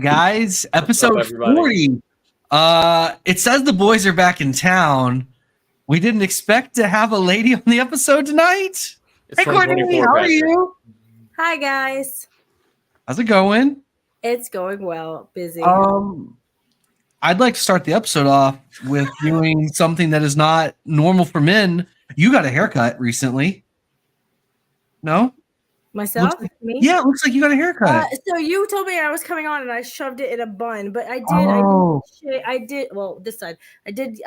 guys? Episode 40. It says the boys are back in town. We didn't expect to have a lady on the episode tonight. Hey, Courtney, how are you? Hi, guys. How's it going? It's going well. Busy. I'd like to start the episode off with doing something that is not normal for men. You got a haircut recently. No? Myself? Me? Yeah, it looks like you got a haircut. So you told me I was coming on and I shoved it in a bun, but I did. I did. Well, this side. I did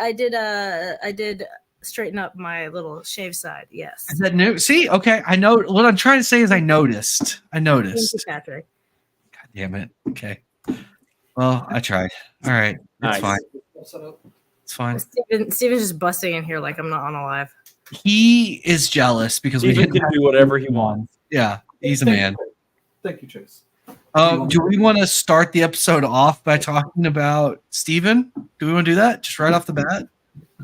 straighten up my little shave side. Yes. Is that new? See, okay. I know what I'm trying to say is I noticed. Thank you, Patrick. God damn it. Okay. Well, I tried. All right. It's fine. It's fine. Steven's just busting in here like I'm not on a live. He is jealous because we can do whatever he wants. Yeah, he's a man. Thank you, Chase. Do we want to start the episode off by talking about Steven? Do we want to do that? Just right off the bat?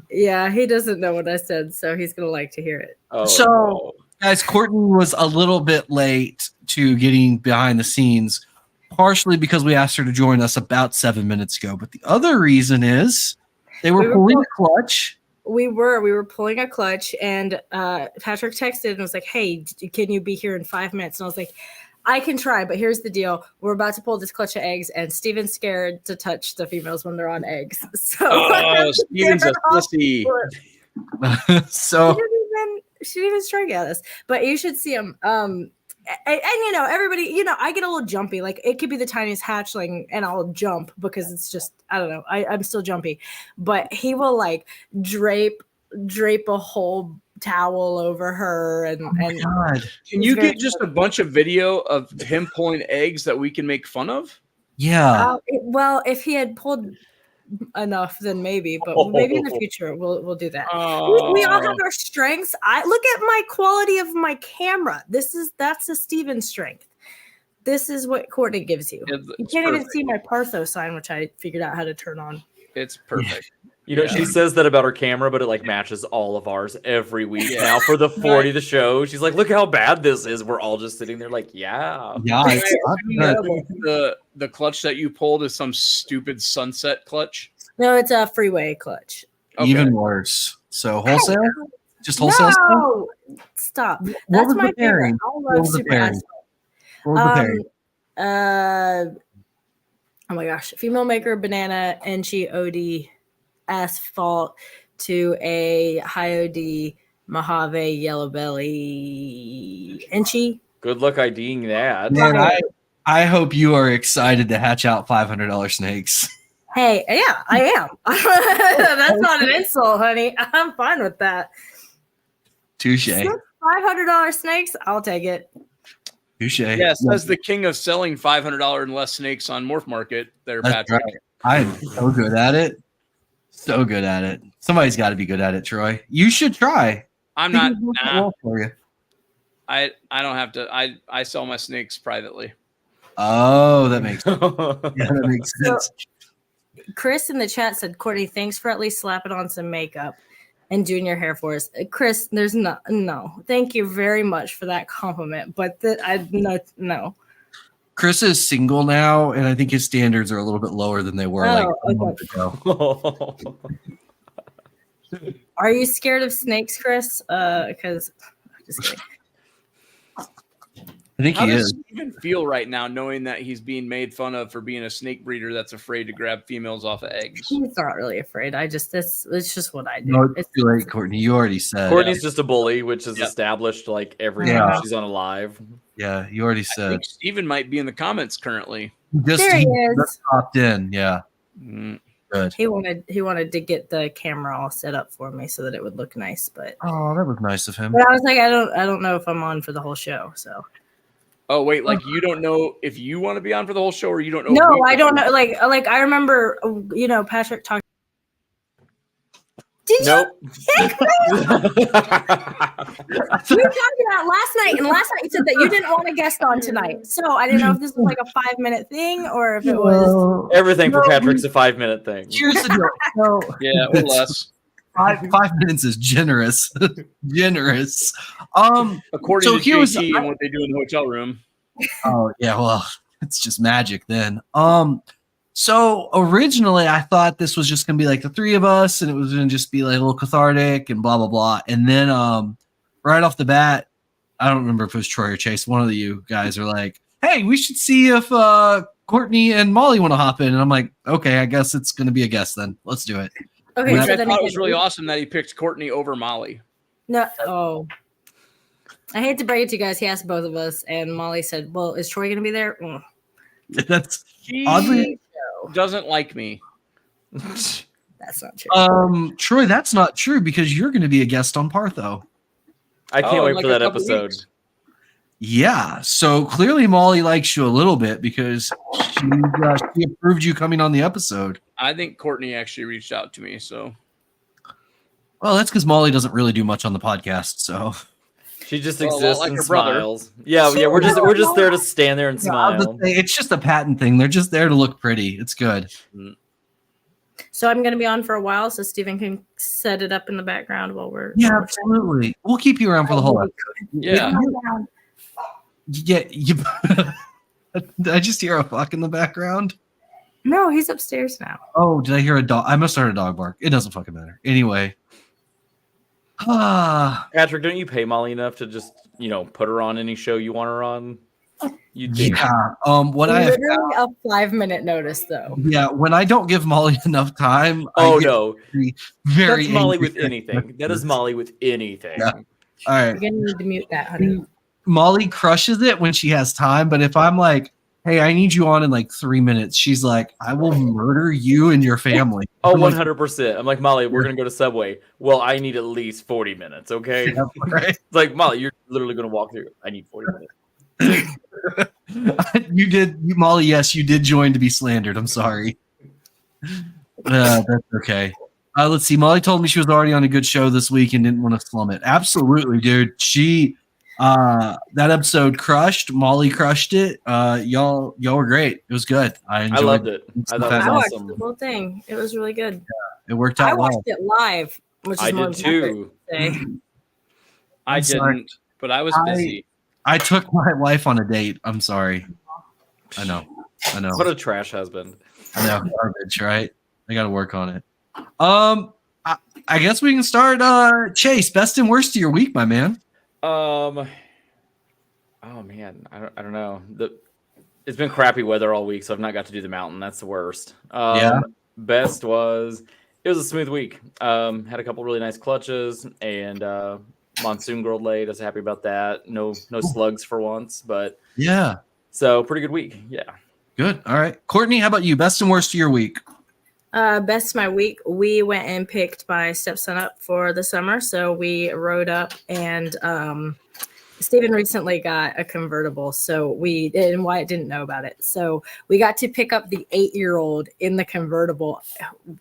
Yeah, he doesn't know what I said, so he's going to like to hear it. So, guys, Courtney was a little bit late to getting behind the scenes, partially because we asked her to join us about 7 minutes ago. But the other reason is they were pulling a clutch. We were pulling a clutch, and Patrick texted and was like, "Hey, can you be here in 5 minutes?" And I was like, "I can try, but here's the deal: we're about to pull this clutch of eggs, and Steven's scared to touch the females when they're on eggs." So, Steven's a pussy. So she didn't even strike at us, but you should see him. And you know, everybody, you know, I get a little jumpy. Like it could be the tiniest hatchling and I'll jump because it's just, I don't know. I'm still jumpy, but he will like drape a whole towel over her. And God. Can you get just a bunch of video of him pulling eggs that we can make fun of? Yeah. Well, if he had pulled enough, then maybe, but maybe in the future we'll do that. We all have our strengths. I look at my quality of my camera. That's a Steven strength. This is what Courtney gives you. You can't even see my Partho sign, which I figured out how to turn on. It's perfect. You know, she says that about her camera, but it like matches all of ours every week now for the 40 of the show. She's like, look how bad this is. We're all just sitting there like, yeah. The clutch that you pulled is some stupid sunset clutch? No, it's a freeway clutch. Okay. Even worse. So wholesale? Just wholesale stuff? Stop. That's my favorite. I love super asphalt. Oh my gosh. Female maker, banana, NG OD asphalt to a high OD Mojave yellow belly Enchi. Good luck IDing that. Man, I hope you are excited to hatch out $500 snakes. Hey, yeah, I am. That's not an insult, honey. I'm fine with that. Touche. $500 snakes, I'll take it. Touche. Yes, as the king of selling $500 and less snakes on Morph Market, there, Patrick. Right. I'm so good at it. So good at it. Somebody's got to be good at it, Troy. You should try. I'm not. For you. I don't have to. I sell my snakes privately. Oh, that makes sense. Yeah, that makes sense. So, Chris in the chat said, Courtney, thanks for at least slapping on some makeup and doing your hair for us. Chris, there's no. Thank you very much for that compliment, but no. Chris is single now, and I think his standards are a little bit lower than they were a month ago. Are you scared of snakes, Chris? Because just kidding. I think How he does is. Steven feel right now knowing that he's being made fun of for being a snake breeder that's afraid to grab females off of eggs? He's not really afraid. It's just what I do. No, it's too late, Courtney. You already said. Courtney's just a bully, which is established like every time she's on a live. Yeah, you already said. I think Steven might be in the comments currently. There he is. Just popped in. Yeah. Good. He wanted to get the camera all set up for me so that it would look nice, but that was nice of him. But I was like, I don't know if I'm on for the whole show, so. Oh wait, like you don't know if you want to be on for the whole show, or you don't know? No, I don't know. Like I remember, Patrick talked. Did you? We talked about last night, and last night you said that you didn't want a guest on tonight. So I didn't know if this was like a 5-minute thing or if it was everything for Patrick's a 5-minute thing. Here's the deal. Yeah, or less. 5 minutes is generous. According to JT and what they do in the hotel room. Oh yeah, well, it's just magic then. So originally I thought this was just gonna be like the three of us, and it was gonna just be like a little cathartic and blah blah blah. And then right off the bat, I don't remember if it was Troy or Chase. One of you guys are like, "Hey, we should see if Courtney and Molly want to hop in." And I'm like, "Okay, I guess it's gonna be a guest then. Let's do it." Okay, I so then thought it was really awesome that he picked Courtney over Molly. No, I hate to break it to you guys. He asked both of us, and Molly said, "Well, is Troy going to be there?" That's She oddly doesn't like me. That's not true. Troy, that's not true because you're going to be a guest on Partho. I can't wait like for a that couple episode. weeks. Yeah, so clearly Molly likes you a little bit because she approved you coming on the episode. I think Courtney actually reached out to me. So, Well, that's because Molly doesn't really do much on the podcast. So She just Well, exists like and her brother. smiles. Yeah, we're just there to stand there and I'll just smile. say, it's just a patent thing. They're just there to look pretty. It's good. So I'm going to be on for a while, so Steven can set it up in the background while we're. Yeah, absolutely. We'll keep you around for the whole episode. yeah. Yeah, you. Did I just hear a fuck in the background? No, he's upstairs now. Oh, did I hear a dog? I must have heard a dog bark. It doesn't fucking matter. Anyway. Patrick, don't you pay Molly enough to just, put her on any show you want her on? You do. Yeah. What I have, Literally a 5-minute notice, though. yeah, when I don't give Molly enough time, Oh, I get no. very That's Molly angry. with anything. That is Molly with anything. Yeah. All right. You're going to need to mute that, honey. Molly crushes it when she has time, but if I'm like, hey, I need you on in like 3 minutes, she's like, I will murder you and your family. Oh, I'm like, 100%. I'm like, Molly, we're going to go to Subway. Well, I need at least 40 minutes, okay? yeah, right? It's like, Molly, you're literally going to walk through. I need 40 minutes. Molly, yes, you did join to be slandered. I'm sorry. That's okay. Let's see. Molly told me she was already on a good show this week and didn't want to slum it. Absolutely, dude. She that episode crushed. Molly crushed it. Y'all were great. It was good. I enjoyed loved it. I thought it was I watched awesome. the whole thing. It was really good. It worked I out watched well. it live, which is I more did important too. to say. I I'm sorry. didn't, but I was busy. I took my wife on a date. I'm sorry. I know. What a trash husband. I know. Garbage, right? I got to work on it. I guess we can start. Chase, best and worst of your week, my man. Oh man, I don't know. It's been crappy weather all week, so I've not got to do the mountain. That's the worst. Yeah. Best was it was a smooth week. Had a couple really nice clutches and monsoon girl laid. I was happy about that. No slugs for once, but Yeah. so pretty good week. Yeah. Good. All right. Courtney, how about you? Best and worst of your week? Best of my week, we went and picked my stepson up for the summer. So we rode up, and Steven recently got a convertible. So and Wyatt didn't know about it. So we got to pick up the 8-year-old in the convertible,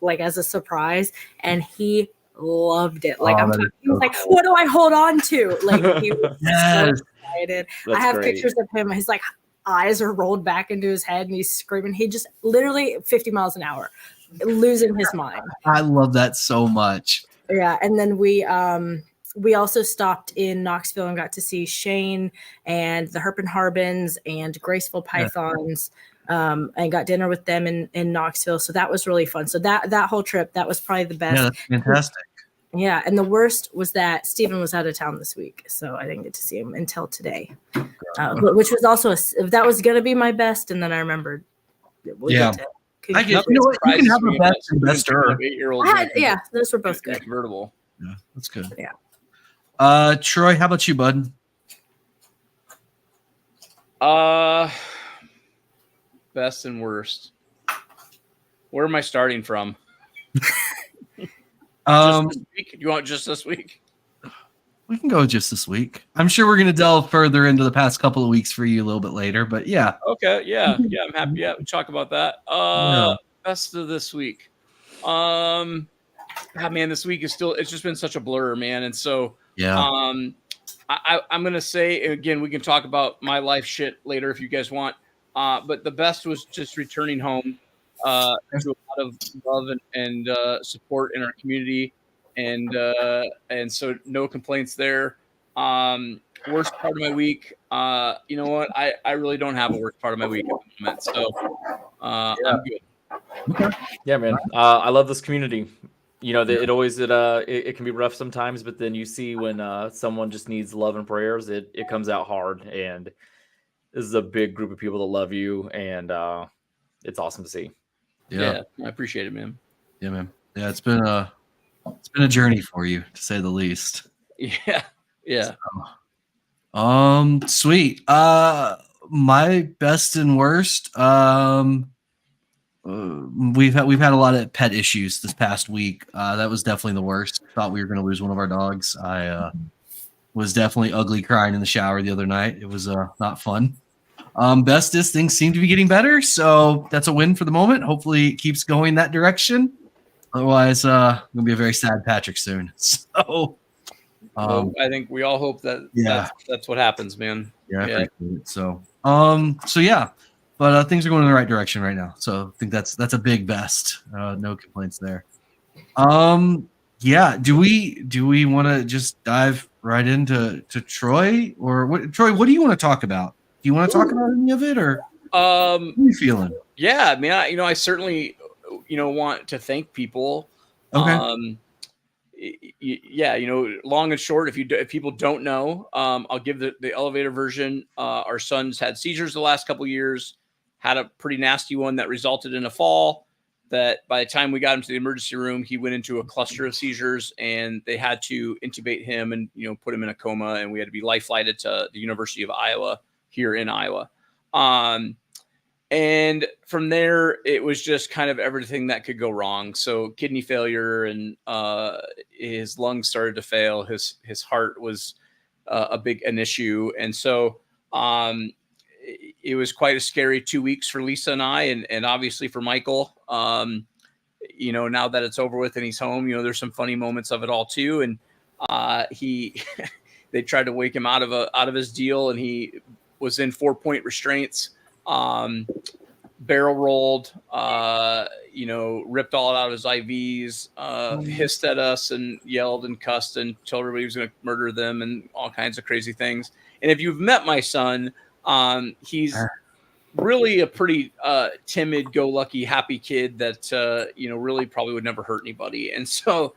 like as a surprise. And he loved it. Like he was like, what do I hold on to? Like he was so excited. That's I have great. pictures of him. His like eyes are rolled back into his head and he's screaming. He just literally 50 miles an hour, losing his mind. I love that so much. Yeah. And then we also stopped in Knoxville and got to see Shane and the Herp and Harbins and Graceful Pythons, and got dinner with them in Knoxville. So that was really fun. So that whole trip, that was probably the best. Yeah, that's fantastic. Yeah. And the worst was that Steven was out of town this week. So I didn't get to see him until today, which was also, that was going to be my best. And then I remembered. I get, you know what? You can have a best and bester. 8-year-old. Yeah, those were both good. Convertible. Yeah, that's good. Yeah. Troy, how about you, bud? Best and worst. Where am I starting from? Just this week? You want just this week? We can go just this week. I'm sure we're going to delve further into the past couple of weeks for you a little bit later, but yeah. Okay, yeah, I'm happy. Yeah, we'll talk about that. Best of this week. Man, this week is it's just been such a blur, man. And so, I'm gonna say again, we can talk about my life shit later if you guys want. But the best was just returning home to a lot of love and support in our community. And so no complaints there. Worst part of my week. You know what? I really don't have a worst part of my week. moment. So I'm good. Okay. Yeah, man. I love this community. You know, it always it can be rough sometimes, but then you see when someone just needs love and prayers, it comes out hard. And this is a big group of people that love you, and it's awesome to see. Yeah, I appreciate it, man. Yeah, man. Yeah, it's been a journey for you, to say the least. Yeah. Sweet. My best and worst. We've had a lot of pet issues this past week. That was definitely the worst. Thought we were going to lose one of our dogs. I was definitely ugly crying in the shower the other night. It was not fun. Bestest, things seem to be getting better, so that's a win for the moment. Hopefully it keeps going that direction. Otherwise, gonna be a very sad Patrick soon. So well, I think we all hope that that's what happens, man. Yeah. So yeah. But things are going in the right direction right now. So I think that's a big best. No complaints there. Yeah. Do we want to just dive right into Troy, or what? Troy, what do you want to talk about? Do you want to talk about any of it, or what are you feeling? Yeah, man. I certainly want to thank people. Okay. Yeah, long and short, if people don't know, I'll give the elevator version. Our son's had seizures the last couple years, had a pretty nasty one that resulted in a fall. That by the time we got him to the emergency room, he went into a cluster of seizures, and they had to intubate him and put him in a coma, and we had to be life flighted to the University of Iowa here in Iowa. And from there, it was just kind of everything that could go wrong. So kidney failure, and his lungs started to fail. His heart was an issue. And so it was quite a scary 2 weeks for Lisa and I, and obviously for Michael. Now that it's over with and he's home, there's some funny moments of it all too. And they tried to wake him out of his deal, and he was in 4-point restraints. Barrel rolled, ripped all out of his IVs, hissed at us and yelled and cussed and told everybody he was going to murder them and all kinds of crazy things. And if you've met my son, he's really a pretty timid, go-lucky, happy kid that, really probably would never hurt anybody. And so,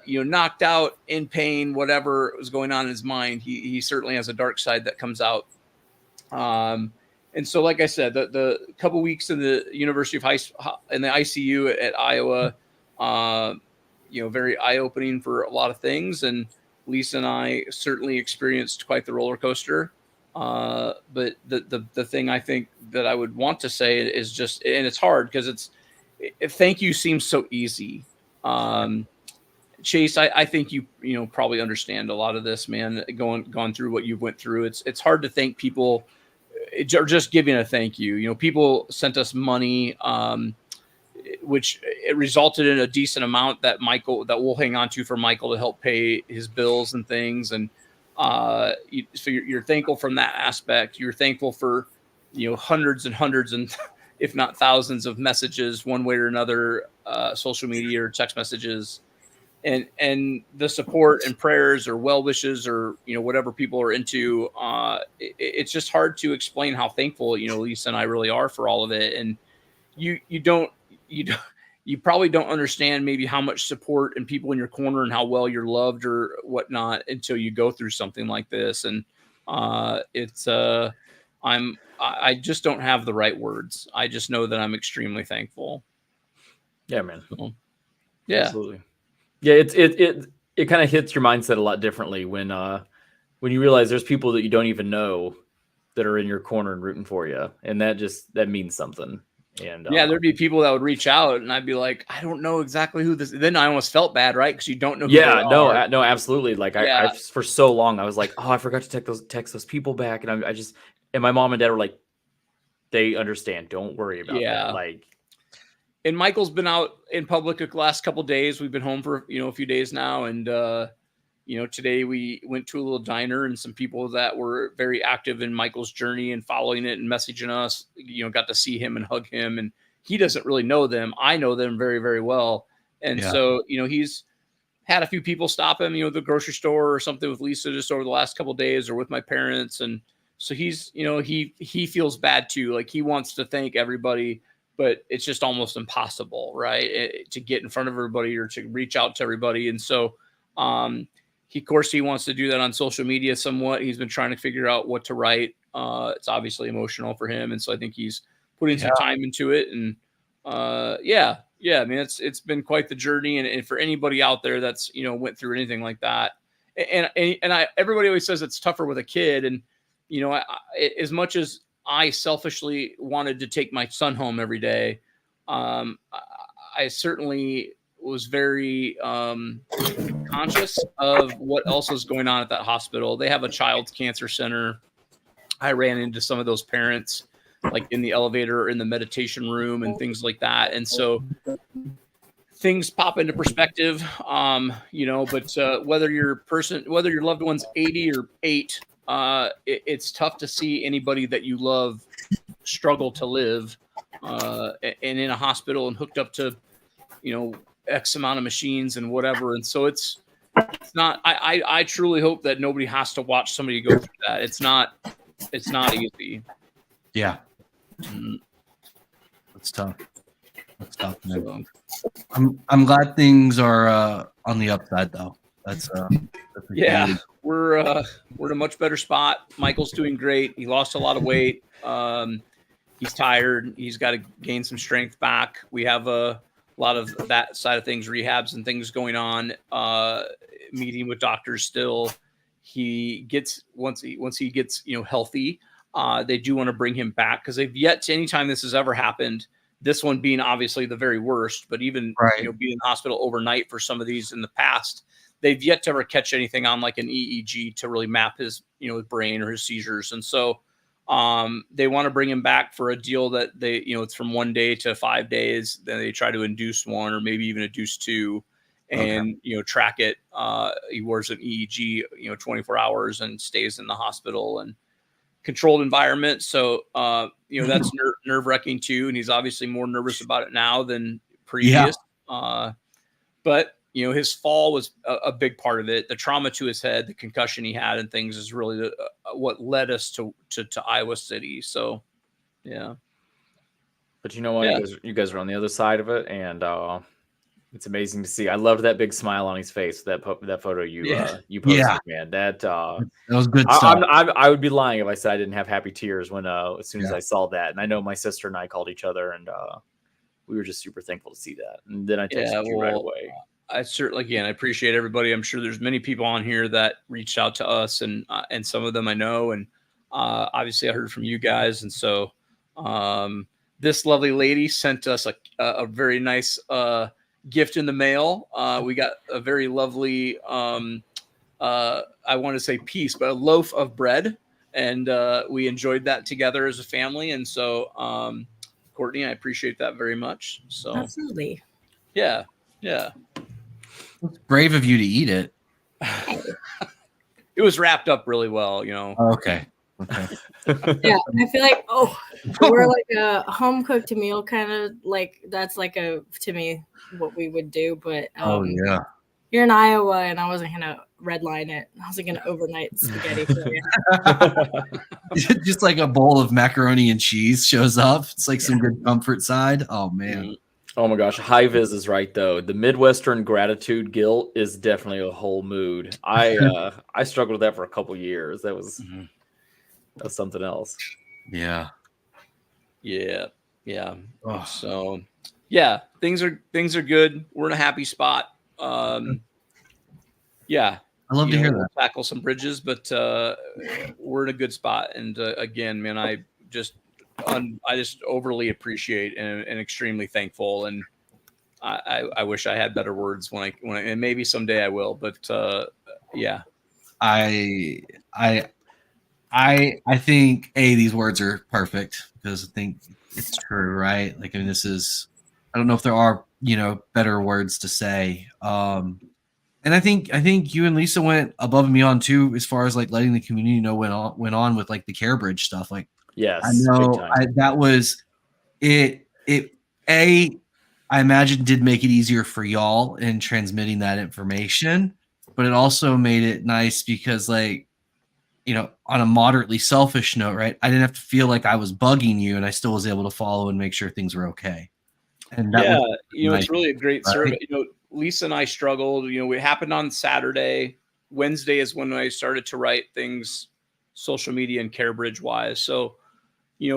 knocked out, in pain, whatever was going on in his mind, he certainly has a dark side that comes out. And so, like I said, the couple weeks in the University of in the ICU at Iowa, very eye-opening for a lot of things. And Lisa and I certainly experienced quite the roller coaster. But the thing I think that I would want to say is just, and it's hard because thank you seems so easy. Chase, I think you probably understand a lot of this, man. Gone through what you went through. It's hard to thank people. Or just giving a thank you. People sent us money, which it resulted in a decent amount that we'll hang on to for Michael to help pay his bills and things. And so you're thankful from that aspect. You're thankful for hundreds and hundreds and if not thousands of messages one way or another, social media or text messages. And the support and prayers or well wishes or whatever people are into, it's just hard to explain how thankful Lisa and I really are for all of it. And you probably don't understand maybe how much support and people in your corner and how well you're loved or whatnot until you go through something like this. And I just don't have the right words. I just know that I'm extremely thankful. Yeah, man. So, yeah, absolutely. Yeah, it kind of hits your mindset a lot differently when you realize there's people that you don't even know that are in your corner and rooting for you, and that means something. And there'd be people that would reach out, and I'd be like, I don't know exactly who this. Then I almost felt bad, right? Because you don't know. No, absolutely. Like I for so long I was like, oh, I forgot to text those people back, and and my mom and dad were like, they understand. Don't worry about that. Like. And Michael's been out in public the last couple of days. We've been home for, a few days now. And, today we went to a little diner, and some people that were very active in Michael's journey and following it and messaging us, got to see him and hug him. And he doesn't really know them. I know them very, very well. And so, he's had a few people stop him, the grocery store or something with Lisa just over the last couple of days, or with my parents. And So he's, he feels bad too. Like he wants to thank everybody, but it's just almost impossible, right? To get in front of everybody or to reach out to everybody. And so, of course, he wants to do that on social media somewhat. He's been trying to figure out what to write. It's obviously emotional for him. And so I think he's putting some time into it. And yeah, I mean, it's been quite the journey. And for anybody out there that's, went through anything like that, and everybody always says it's tougher with a kid. And, as much as I selfishly wanted to take my son home every day, I certainly was very conscious of what else was going on at that hospital. They have a child's cancer center. I ran into some of those parents like in the elevator or in the meditation room and things like that. And so things pop into perspective, but whether your loved one's 80 or 8, it's tough to see anybody that you love struggle to live and in a hospital and hooked up to, X amount of machines and whatever. And so it's not, I truly hope that nobody has to watch somebody go through that. It's not easy. Yeah. It's tough. It's tough, man. I'm glad things are on the upside though. That's yeah. We're in a much better spot. Michael's doing great. He lost a lot of weight. He's tired. He's got to gain some strength back. We have a lot of that side of things, rehabs and things going on. Meeting with doctors still. He gets once he gets healthy. They do want to bring him back because they've yet to, anytime this has ever happened. This one being obviously the very worst, but even being in the hospital overnight for some of these in the past, they've yet to ever catch anything on like an EEG to really map his his brain or his seizures. And so they want to bring him back for a deal that they it's from 1 day to 5 days. Then they try to induce 1 or maybe even induce 2, and track it. He wears an EEG 24 hours and stays in the hospital and controlled environment. So that's nerve-wracking too, and he's obviously more nervous about it now than previous. But his fall was a big part of it. The trauma to his head, the concussion he had and things is really what led us to Iowa City. So yeah. But you know what, you guys are on the other side of it, and it's amazing to see. I loved that big smile on his face. That photo you posted, man. That was good stuff. I would be lying if I said I didn't have happy tears when as soon as I saw that. And I know my sister and I called each other, and we were just super thankful to see that. And then I texted you right away. I certainly, again, I appreciate everybody. I'm sure there's many people on here that reached out to us, and some of them I know, and obviously I heard from you guys. And so this lovely lady sent us a very nice gift in the mail. We got a very lovely, I want to say piece, but a loaf of bread, and we enjoyed that together as a family. And so, Courtney, I appreciate that very much. So absolutely, yeah. It's brave of you to eat it. It was wrapped up really well, Okay. Yeah, I feel like we're like a home cooked meal kind of, like that's like to me what we would do. But you're in Iowa, and I wasn't gonna redline it. I was gonna overnight spaghetti for you. Just like a bowl of macaroni and cheese shows up. It's like some good comfort side. Oh man. Oh my gosh, high vis is right though. The Midwestern gratitude guilt is definitely a whole mood. I struggled with that for a couple years. That was something else. Yeah. Oh. So yeah, things are good. We're in a happy spot. I love to hear that. We'll tackle some bridges, but we're in a good spot. And again, man, I just overly appreciate and extremely thankful. And I wish I had better words when I and maybe someday I will, but yeah. I think these words are perfect because I think it's true, right? Like, I mean, I don't know if there are, better words to say. And I think you and Lisa went above and beyond too, as far as like letting the community know went on with like the Care Bridge stuff. Like, yes, I know that was it. I imagine did make it easier for y'all in transmitting that information, but it also made it nice because like on a moderately selfish note, right? I didn't have to feel like I was bugging you, and I still was able to follow and make sure things were okay. And that was nice, it's really a great right? survey. Lisa and I struggled. It happened on Saturday. Wednesday is when I started to write things, social media and CareBridge wise. So,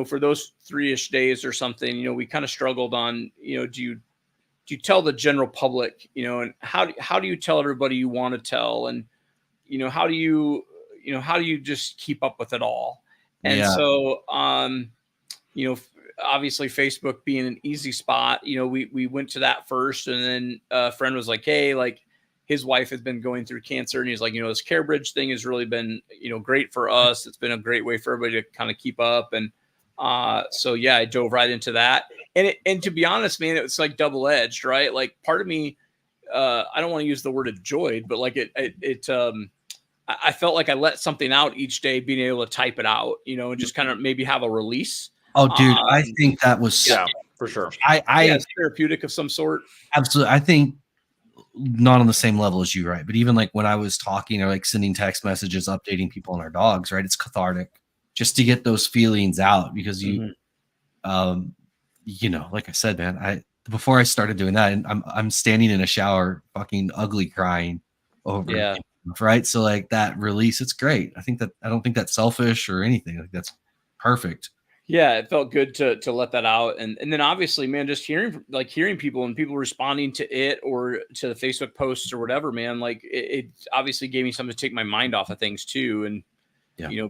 for those 3-ish days or something, we kind of struggled on, do you tell the general public, and how do you tell everybody you want to tell, and how do you just keep up with it all? And so, obviously Facebook being an easy spot, we went to that first, and then a friend was like, hey, like his wife has been going through cancer, and he's like, this CareBridge thing has really been, great for us. It's been a great way for everybody to kind of keep up. And so yeah, I dove right into that. And to be honest, man, it's like double-edged, right? Like part of me, I don't want to use the word enjoyed, but like I felt like I let something out each day, being able to type it out, and just kind of maybe have a release. Oh, dude, I think that was for sure. It's therapeutic of some sort. Absolutely. I think not on the same level as you, right? But even like when I was talking or like sending text messages, updating people on our dogs, right? It's cathartic just to get those feelings out, because like I said, man, before I started doing that, and I'm standing in a shower, fucking ugly crying over, right? So like that release, it's great. I don't think that's selfish or anything. Like that's perfect. Yeah, it felt good to let that out. And then obviously, man, just hearing people and people responding to it or to the Facebook posts or whatever, man, like it obviously gave me something to take my mind off of things too. And,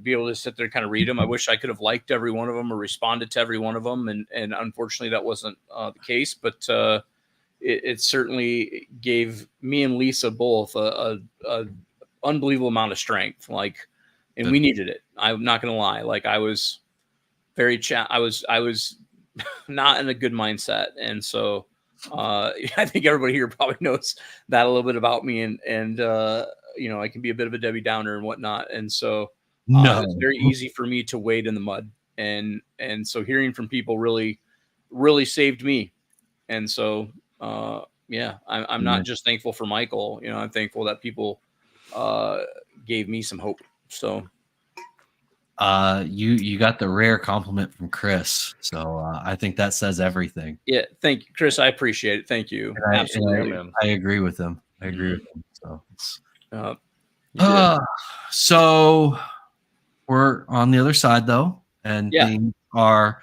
be able to sit there and kind of read them. I wish I could have liked every one of them or responded to every one of them. And unfortunately that wasn't the case, but it certainly gave me and Lisa both a unbelievable amount of strength. Like, and we needed it. I'm not going to lie. Like I was I was not in a good mindset. And so I think everybody here probably knows that a little bit about me, and I can be a bit of a Debbie Downer and whatnot. And so it's very easy for me to wade in the mud. And so hearing from people really, really saved me. And so, I'm not just thankful for Michael, I'm thankful that people gave me some hope. So you got the rare compliment from Chris, so I think that says everything. Yeah, thank you, Chris. I appreciate it. Thank you. Absolutely, I agree with him. So we're on the other side though, and things are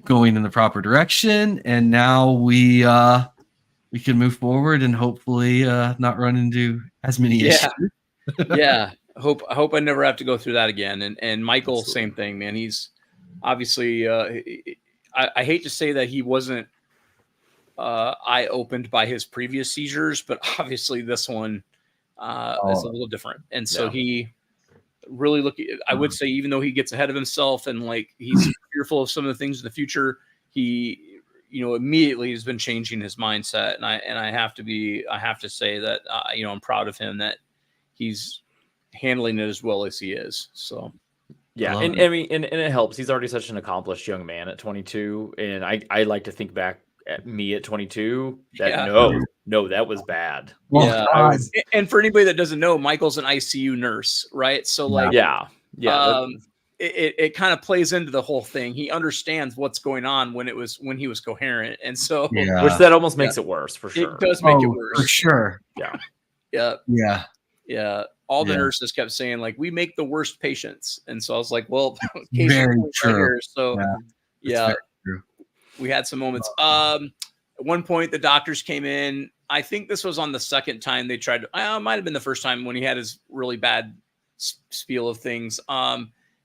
going in the proper direction, and now we can move forward and hopefully not run into as many issues. I hope I never have to go through that again. And Michael, same thing, man. He's obviously, I hate to say that he wasn't eye opened by his previous seizures, but obviously this one is a little different. And so he really I would say, even though he gets ahead of himself and like he's fearful of some of the things in the future, he, immediately has been changing his mindset. And I have to say that, I'm proud of him that he's handling it as well as he is. So and it helps. He's already such an accomplished young man at 22, and I like to think back at me at 22. That was bad. And for anybody that doesn't know, Michael's an ICU nurse, right? So like it kind of plays into the whole thing. He understands what's going on when he was coherent, and so which that almost makes it worse for sure. It does make it worse for sure. Yeah. All the nurses kept saying, like, we make the worst patients. And so I was like, well, very true. Right here. So we had some moments. At one point, the doctors came in. I think this was on the second time they tried to, might have been the first time when he had his really bad spiel of things.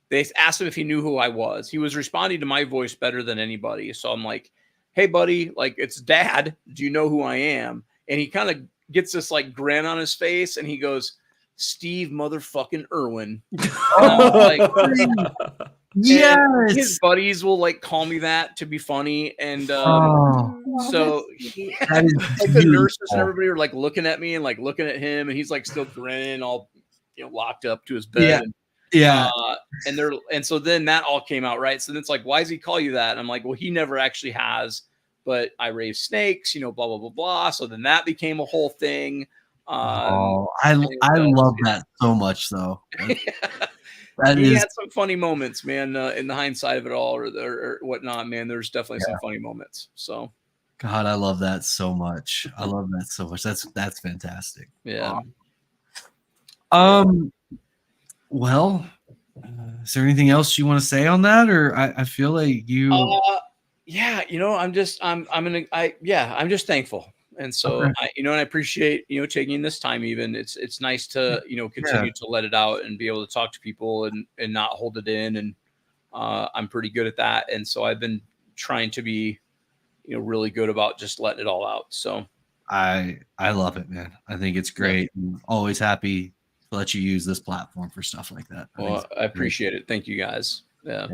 They asked him if he knew who I was. He was responding to my voice better than anybody. So I'm like, hey, buddy, like, it's Dad. Do you know who I am? And he kind of gets this like grin on his face, and he goes, Steve motherfucking Irwin. His buddies will like call me that to be funny. And so the nurses and everybody are like looking at me and like looking at him, and he's like still grinning, all locked up to his bed. And so then that all came out, right? So then it's like, why does he call you that? And I'm like, well, he never actually has, but I raise snakes, blah blah blah blah. So then that became a whole thing. I love that so much though. He had some funny moments, man. In the hindsight of it all, or whatnot, man. There's definitely some funny moments. So, God, I love that so much. I love that so much. That's fantastic. Yeah. Well, is there anything else you want to say on that, or I feel like you? Yeah, I'm just thankful, and so and I appreciate taking this time. Even it's nice to continue to let it out and be able to talk to people and not hold it in, and I'm pretty good at that, and so I've been trying to be really good about just letting it all out. So I love it, man. I think it's great. I'm always happy to let you use this platform for stuff like that. I appreciate it. Thank you guys. Yeah,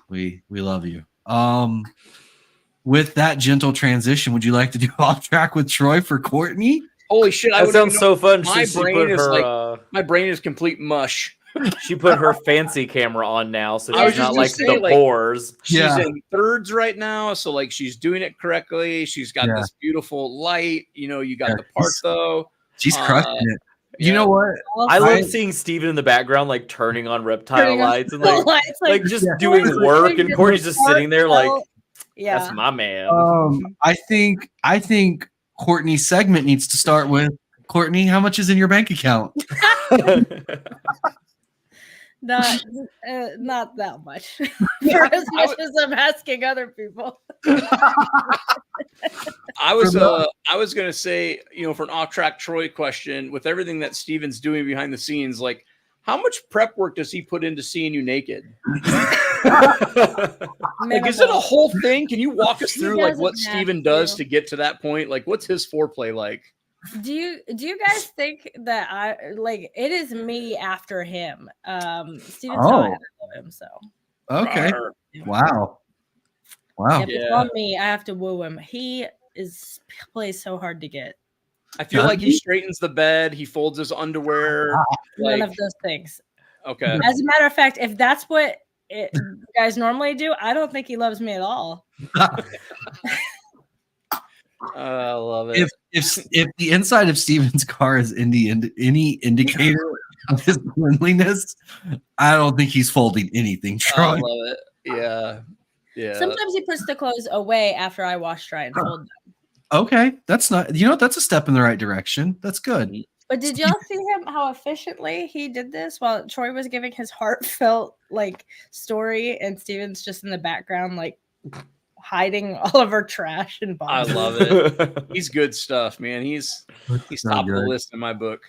we love you. With that gentle transition, would you like to do Off Track with Troy for Courtney? Holy shit! That sounds so fun. My brain is my brain is complete mush. She put her fancy camera on now, so she's not like the pores. She's in thirds right now, so like she's doing it correctly. She's got this beautiful light. You got the Partho. She's crushing it. You know what? I love seeing Steven in the background, like turning on reptile lights and like just doing work, and Courtney's just sitting there like, that's my man. I think Courtney's segment needs to start with, Courtney, how much is in your bank account? Not that much. For as much as I'm asking other people. I was gonna say, for an off-track Troy question, with everything that Steven's doing behind the scenes, like how much prep work does he put into seeing you naked? Like, is it a whole thing? Can you walk us through like what Steven does to get to that point? Like, what's his foreplay like? Do you guys think that it is me after him? Steven's how I love him, so okay. Wow. If it's on me, I have to woo him. He plays so hard to get. I feel like he straightens the bed, he folds his underwear. None of those things. Okay. As a matter of fact, if that's what you guys normally do, I don't think he loves me at all. I love it. If the inside of Steven's car is any indicator of his cleanliness, I don't think he's folding anything. Troy. I love it. Yeah. Sometimes he puts the clothes away after I wash, dry, and fold them. Okay, that's not. That's a step in the right direction. That's good. But did y'all see him how efficiently he did this while Troy was giving his heartfelt story, and Steven's just in the background hiding all of our trash and bombs. I love it. He's good stuff, man. He's top of the list in my book.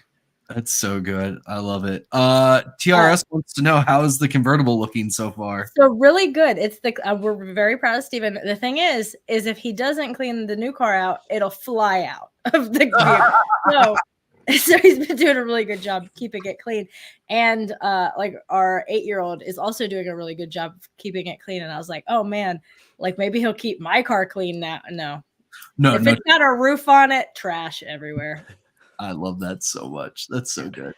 That's so good. I love it. TRS wants to know, how is the convertible looking so far? So really good. It's we're very proud of Steven. The thing is if he doesn't clean the new car out, it'll fly out of the gear. So he's been doing a really good job keeping it clean. And our 8-year-old is also doing a really good job of keeping it clean. And I was like, oh man, maybe he'll keep my car clean now. No. If it's got a roof on it, trash everywhere. I love that so much. That's so good.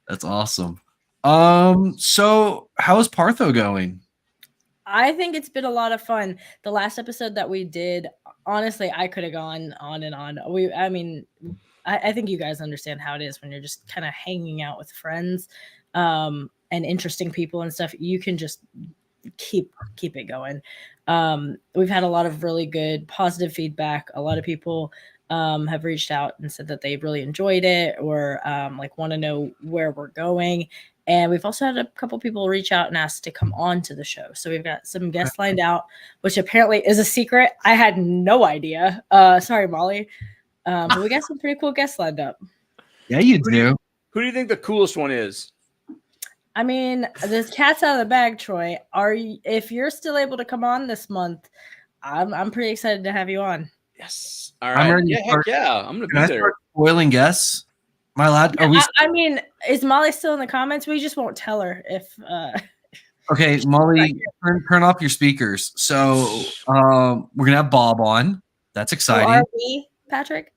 That's awesome. So how is Partho going? I think it's been a lot of fun. The last episode that we did, honestly, I could have gone on and on. I think you guys understand how it is when you're just kind of hanging out with friends and interesting people and stuff. You can just keep it going. We've had a lot of really good positive feedback. A lot of people have reached out and said that they really enjoyed it or want to know where we're going. And we've also had a couple people reach out and ask to come on to the show. So we've got some guests lined out, which apparently is a secret. I had no idea. Sorry, Molly. But we got some pretty cool guests lined up. Yeah, you do. Who do you think the coolest one is? I mean, this cat's out of the bag, Troy. If you're still able to come on this month, I'm pretty excited to have you on. Yes. All right. Heck yeah. I'm gonna be there. Spoiling guests. Am I allowed? Is Molly still in the comments? We just won't tell her if. Okay, Molly, turn off your speakers. So we're gonna have Bob on. That's exciting. Are we, Patrick?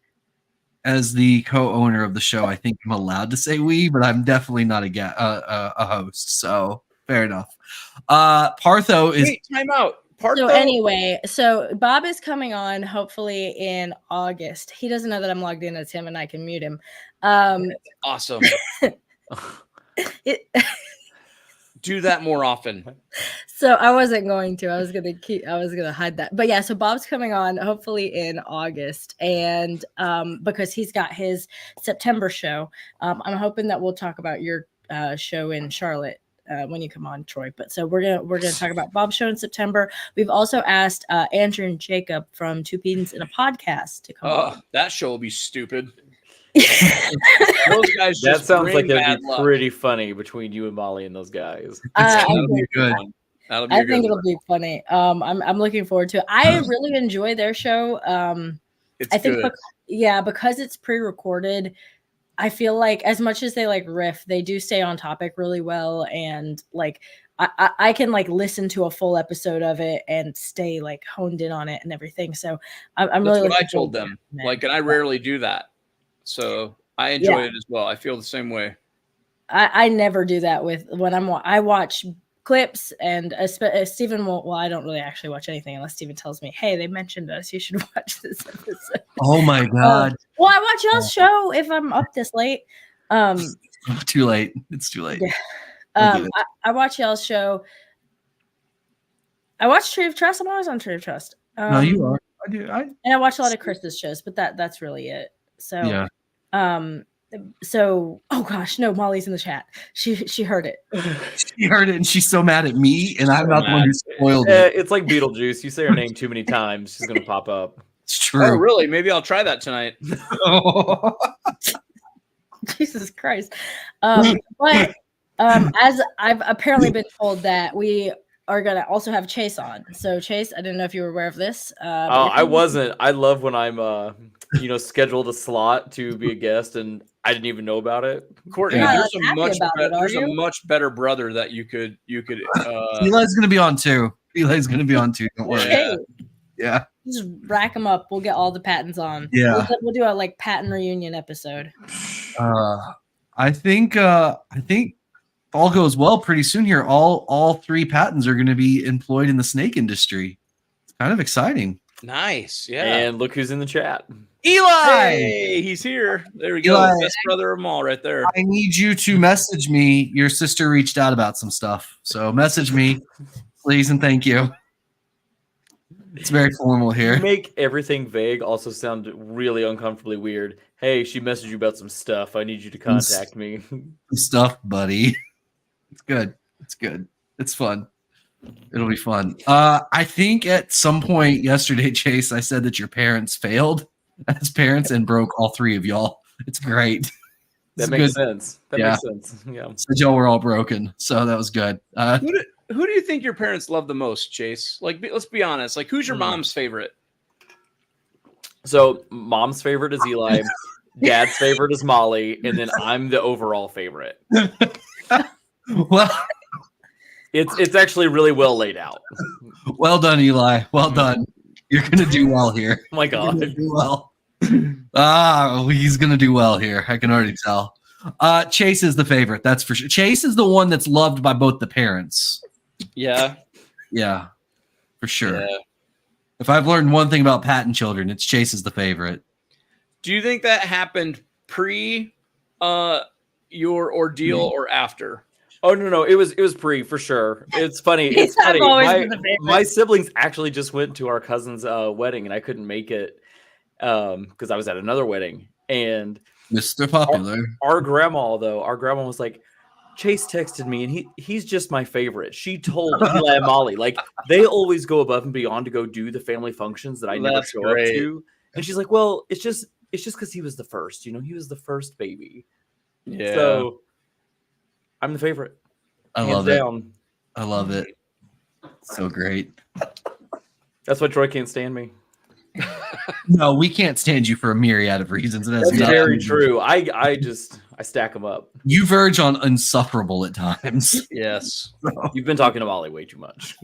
As the co-owner of the show, I think I'm allowed to say we, but I'm definitely not a host. So fair enough. Partho is. Wait, time out. So anyway, Bob is coming on hopefully in August. He doesn't know that I'm logged in as him and I can mute him. Awesome. Do that more often. So I wasn't going to. I was gonna hide that. But yeah, so Bob's coming on hopefully in August, and because he's got his September show, I'm hoping that we'll talk about your show in Charlotte when you come on, Troy. But so we're gonna talk about Bob's show in September. We've also asked Andrew and Jacob from Two Pedants in a Podcast to come on. That show will be stupid. Those guys just that sounds like it'd be luck. pretty funny between you and Molly and those guys. That'll be good. I think it'll be funny. I'm looking forward to it. I really enjoy their show. It's good. Because it's pre-recorded, I feel like as much as they like riff, they do stay on topic really well, and like I can like listen to a full episode of it and stay like honed in on it and everything. So I'm really. That's what I told them. Like, and I rarely do that. So I enjoy it as well. I feel the same way. I never do that I watch clips, and Steven won't. Well, I don't really actually watch anything unless Steven tells me, "Hey, they mentioned us. You should watch this episode." Oh my god! Well, I watch y'all's show if I'm up this late. Too late. It's too late. Yeah. I watch y'all's show. I watch Tree of Trust. I'm always on Tree of Trust. No, you are. I do. And I watch a lot of Chris's shows, but that's really it. So yeah. Oh gosh, no, Molly's in the chat. She heard it. She heard it, and she's so mad at me, and I'm not the one who spoiled it. It's like Beetlejuice. You say her name too many times, she's gonna pop up. It's true. Oh, really? Maybe I'll try that tonight. Jesus Christ. But as I've apparently been told that we are gonna also have Chase on. So Chase, I didn't know if you were aware of this. I wasn't. I love when I'm scheduled a slot to be a guest and I didn't even know about it. Courtney, there's a much better brother that you could Eli's gonna be on too. Don't worry. Yeah. Just rack them up. We'll get all the Pattons on. Yeah. We'll do a like Patton reunion episode. I think all goes well pretty soon here. All three Pattons are going to be employed in the snake industry. It's kind of exciting. Nice. Yeah. And look who's in the chat. Eli! Hey, he's here. There we go. Eli, best brother of them all right there. I need you to message me. Your sister reached out about some stuff. So message me, please, and thank you. It's very formal here. You make everything vague also sound really uncomfortably weird. Hey, she messaged you about some stuff. I need you to contact me. Stuff, buddy. It's good. It's good. It's fun. It'll be fun. I think at some point yesterday, Chase, I said that your parents failed as parents and broke all three of y'all. It's great. That makes sense. Makes sense. Yeah. So y'all were all broken. So that was good. Who do you think your parents love the most, Chase? Like, let's be honest. Like, who's your mom's favorite? So, mom's favorite is Eli. Dad's favorite is Molly, and then I'm the overall favorite. Well, it's actually really well laid out. Well done, Eli. Well done. You're gonna do well here. Oh my god, do well. He's gonna do well here. I can already tell. Chase is the favorite. That's for sure. Chase is the one that's loved by both the parents. Yeah. Yeah, for sure. Yeah. If I've learned one thing about Patton children, it's Chase is the favorite. Do you think that happened pre your ordeal or after? Oh no, it was pre for sure. It's funny. It's funny. My siblings actually just went to our cousin's wedding, and I couldn't make it because I was at another wedding. And Mr. Popular, our grandma was like, Chase texted me, and he's just my favorite. She told Eli and Molly, like, they always go above and beyond to go do the family functions that I never show up to. And she's like, well, it's just because he was the first. He was the first baby. Yeah. So I'm the favorite. I love it. I love it. So great. That's why Troy can't stand me. No, we can't stand you for a myriad of reasons. That's very true. I stack them up. You verge on insufferable at times. Yes. You've been talking to Molly way too much.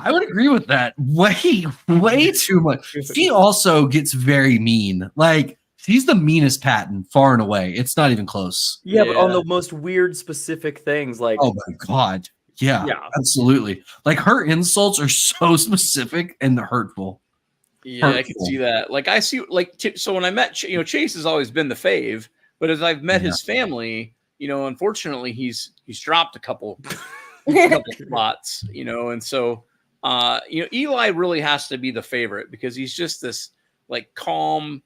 I would agree with that. Way too much. She also gets very mean. Like, she's the meanest Patton, far and away. It's not even close. Yeah, but on the most weird, specific things, like, oh my god, yeah, absolutely. Like, her insults are so specific and hurtful. Yeah, I can see that. Like, I see, like, so when I met, Chase has always been the fave, but as I've met his family, unfortunately, he's dropped a couple spots, and so Eli really has to be the favorite because he's just this like calm,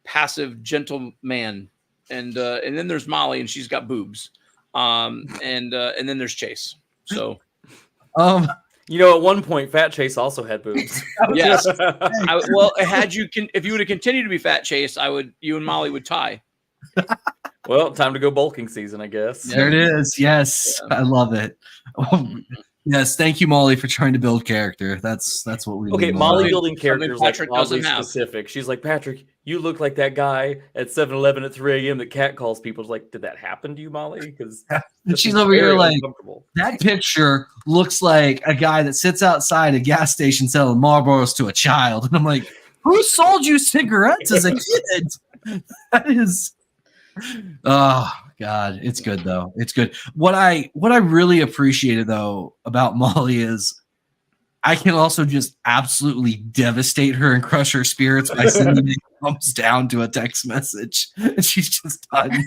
passive, gentle man, and then there's Molly, and she's got boobs, and then there's Chase. So, at one point, Fat Chase also had boobs. Yes. If you would have continued to be Fat Chase, you and Molly would tie. Well, time to go bulking season, I guess. There it is. Yes, yeah. I love it. Yes, thank you, Molly, for trying to build character. That's what we. Okay, Molly building character is like Patrick oddly specific. She's like, Patrick, you look like that guy at 7-Eleven at 3 a.m. that cat calls people. It's like, did that happen to you, Molly? Because she's over here like, that picture looks like a guy that sits outside a gas station selling Marlboros to a child, and I'm like, who sold you cigarettes as a kid? That is. Oh God, it's good though. It's good. What I really appreciated though about Molly is I can also just absolutely devastate her and crush her spirits by sending a thumbs down to a text message, and she's just done.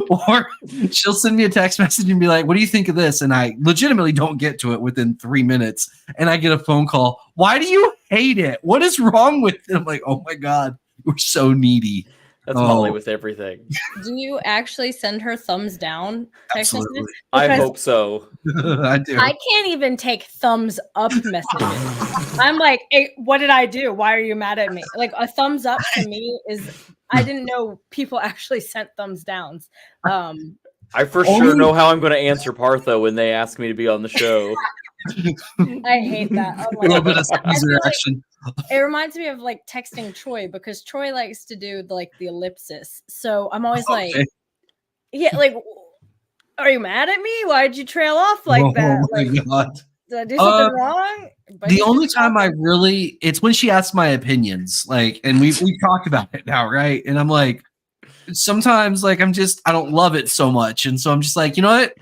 Or she'll send me a text message and be like, "What do you think of this?" And I legitimately don't get to it within 3 minutes, and I get a phone call. Why do you hate it? What is wrong with it? I'm like, oh my God, you're so needy. That's Molly with everything. Do you actually send her thumbs down text messages? I hope so. I do. I can't even take thumbs up messages. I'm like, hey, what did I do? Why are you mad at me? Like a thumbs up to me is, I didn't know people actually sent thumbs downs. I for sure know how I'm going to answer Partho when they ask me to be on the show. I hate that. A little bit of reaction. It reminds me of like texting Troy because Troy likes to do the ellipsis. So I'm always like, yeah, like, are you mad at me? Why did you trail off like that? Oh my God. Did I do something wrong? The only time it's when she asks my opinions, like, and we talked about it now, right? And I'm like, sometimes like I don't love it so much, and so I'm just like, you know what?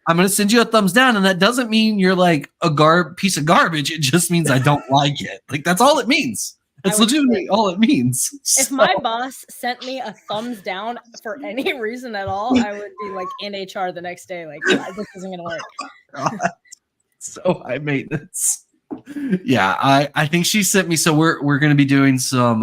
I'm going to send you a thumbs down, and that doesn't mean you're like a piece of garbage. It just means I don't like it. Like, that's all it means. That's legitimately all it means. If my boss sent me a thumbs down for any reason at all, I would be like in HR the next day. Like, this isn't going to work. God. So high maintenance. Yeah, I think she sent me. So we're going to be doing some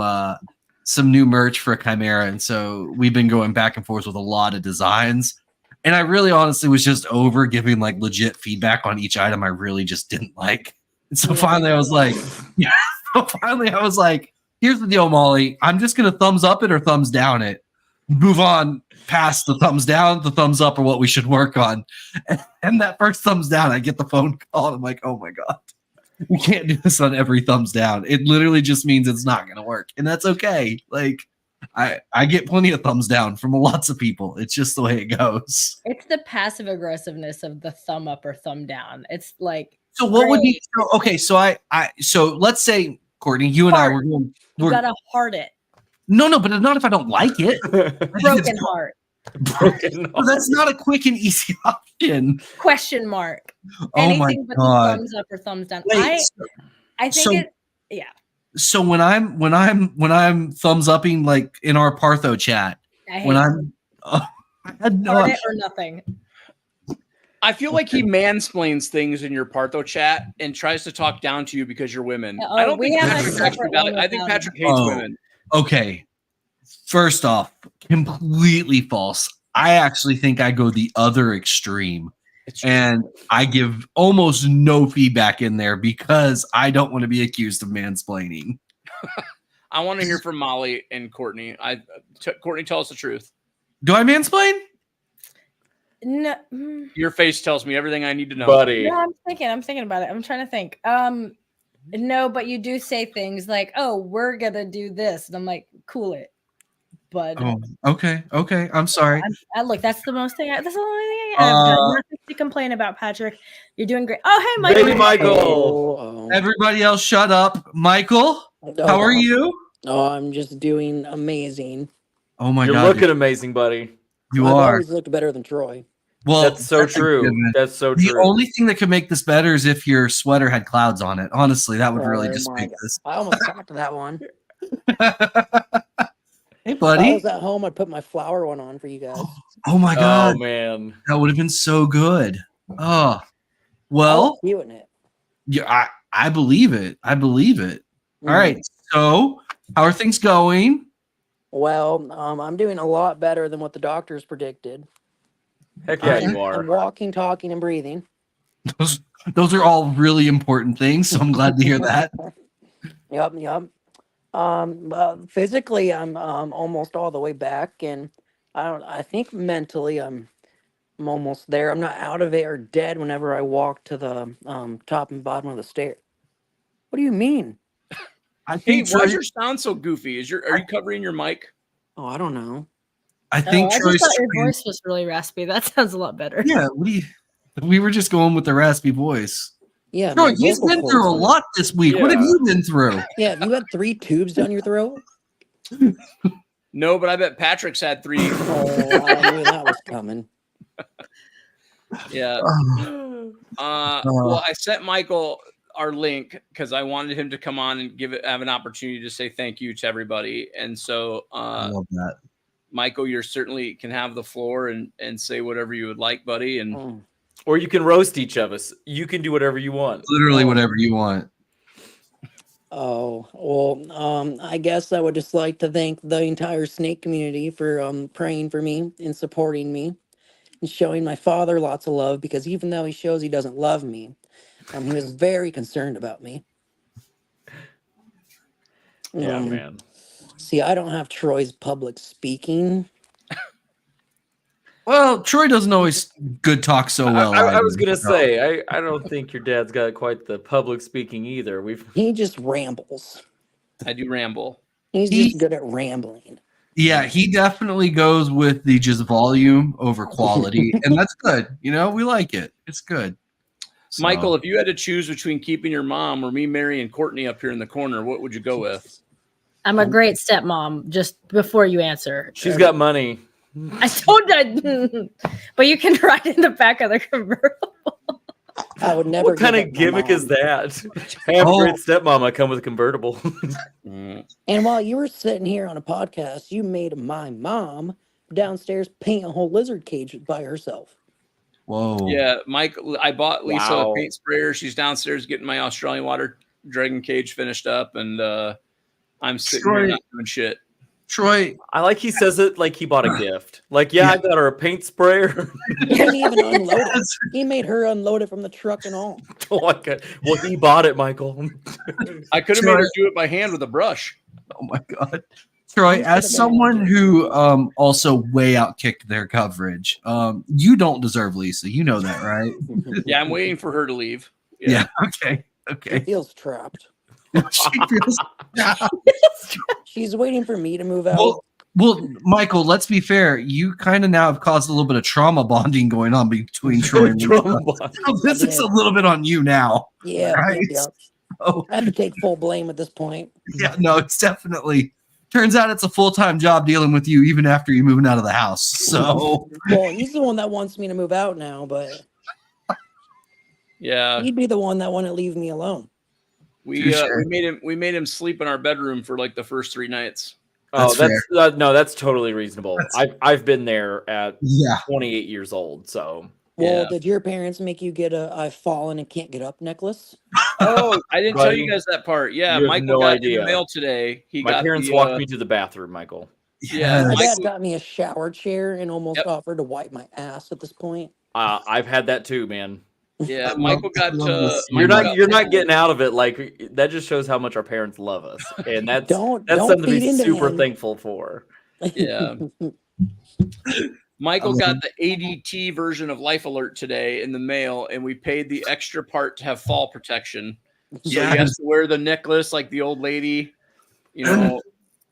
new merch for Chimera, and so we've been going back and forth with a lot of designs. And I really honestly was just over giving like legit feedback on each item I really just didn't like. And so finally I was like, here's the deal, Molly. I'm just going to thumbs up it or thumbs down it. Move on past the thumbs down. The thumbs up are what we should work on. And that first thumbs down, I get the phone call. And I'm like, oh my God, we can't do this on every thumbs down. It literally just means it's not going to work. And that's okay. Like, I get plenty of thumbs down from lots of people. It's just the way it goes. It's the passive aggressiveness of the thumb up or thumb down. It's like, so what would be okay? So so let's say, Courtney, you and I were going. You gotta heart it. No, but not if I don't like it. Broken heart. Well, that's not a quick and easy option. Question mark. Oh Anything my but God. the thumbs up or thumbs down. Wait, I think yeah. So when I'm thumbs upping like in our Partho chat, I had no it or nothing. I feel like he mansplains things in your Partho chat and tries to talk down to you because you're women. I don't think Patrick's actually about it. I think Patrick hates women. Okay. First off, completely false. I actually think I go the other extreme. And I give almost no feedback in there because I don't want to be accused of mansplaining. I want to hear from Molly and Courtney. Courtney, tell us the truth. Do I mansplain? No. Your face tells me everything I need to know. Buddy. No, I'm thinking about it. I'm trying to think. No, but you do say things like, "Oh, we're gonna do this," and I'm like, "Cool it." But okay. I'm sorry. Look, that's the only thing I've done. Nothing to complain about, Patrick. You're doing great. Oh, hey, Michael. Baby Michael. Everybody else, shut up. Michael, how are you? Oh, I'm just doing amazing. Oh my God, you're looking amazing, buddy. You I've are. always looked better than Troy. Well, that's so true. That's so true. The only thing that could make this better is if your sweater had clouds on it. Honestly, that would really just make this. I almost talked to that one. Hey, buddy. If I was at home, I'd put my flower one on for you guys. Oh my God. Oh man. That would have been so good. Oh, I well, was viewing it. yeah, I believe it. I believe it. All right. So, how are things going? Well, I'm doing a lot better than what the doctors predicted. Heck yeah, I'm you are. walking, talking, and breathing. Those are all really important things. So I'm glad to hear that. Yep. Physically, I'm almost all the way back, and I think mentally, I'm almost there. I'm not out of it or dead whenever I walk to the top and bottom of the stair. What do you mean? I Hey, think why is Troy. your sound so goofy? Are you covering your mic? Oh, I don't know. I think I Troy's. just thought your voice was really raspy. That sounds a lot better. Yeah. What do you? We were just going with the raspy voice. Yeah, Troy, my he's vocal been cords through a aren't- lot this week. What have Yeah. you been through? Yeah, have you had 3 tubes down your throat? No, but I bet Patrick's had 3. Oh, I knew that was coming. Yeah. Oh, Well, I sent Michael our link because I wanted him to come on and have an opportunity to say thank you to everybody. And so, I love that. Michael, you certainly can have the floor and say whatever you would like, buddy. And Or you can roast each of us. You can do whatever you want. Literally whatever you want. Oh, well, I guess I would just like to thank the entire snake community for praying for me and supporting me and showing my father lots of love, because even though he shows he doesn't love me, he was very concerned about me. Yeah, man. See, I don't have Troy's public speaking. Well, Troy doesn't always good talk so well. I was either, gonna so. say, I don't think your dad's got quite the public speaking either. He just rambles. I do ramble. He's just good at rambling. Yeah, he definitely goes with the just volume over quality, and that's good. You know, we like it. It's good. So, Michael, if you had to choose between keeping your mom or me marrying Courtney up here in the corner, what would you go with? I'm a great stepmom. Just before you answer, She's got money. I told that, but you can ride in the back of the convertible. I would never. What kind give of up my gimmick mom. is that? Hey, I'm a great stepmom. I come with a convertible. And while you were sitting here on a podcast, you made my mom downstairs paint a whole lizard cage by herself. whoa. Yeah, Mike, I bought Lisa Wow. a paint sprayer. She's downstairs getting my Australian water dragon cage finished up, and I'm sitting here not doing shit. Troy, I like he says it like he bought a gift. Like, yeah, I got her a paint sprayer. He didn't even unload it. He made her unload it from the truck and all. Well, he bought it, Michael. I could have made her do it by hand with a brush. oh my God. Troy, as someone who also way outkicked their coverage, you don't deserve Lisa. You know that, right? Yeah, I'm waiting for her to leave. Yeah. Okay. She Okay. feels trapped. She feels. She's waiting for me to move out. Well, Michael, let's be fair. You kind of now have caused a little bit of trauma bonding going on between Troy and Lisa. So this is a little bit on you now. Yeah, Right? yeah. Oh, I have to take full blame at this point. yeah, no, it's definitely. Turns out it's a full-time job dealing with you even after you're moving out of the house. So, Well, he's the one that wants me to move out now, but Yeah, he'd be the one that wouldn't leave me alone. we made him sleep in our bedroom for like the first 3 nights. Oh, that's no, that's totally reasonable. I've been there at yeah. 28 years old, so Well, Yeah. did your parents make you get a I've fallen and can't get up necklace? Oh, I didn't tell Buddy, you guys that part. Yeah, you have Michael no got in idea. the mail today. He my got parents the, walked me to the bathroom, Michael. Yeah, My Michael- dad got me a shower chair and almost Yep. offered to wipe my ass at this point. I've had that too, man. Yeah, Michael got. You're not getting out of it. Like, that just shows how much our parents love us, and that's Don't something to feed be into super him. thankful for. Yeah. Michael got the ADT version of Life Alert today in the mail, and we paid the extra part to have fall protection. So you have to wear the necklace like the old lady, you know,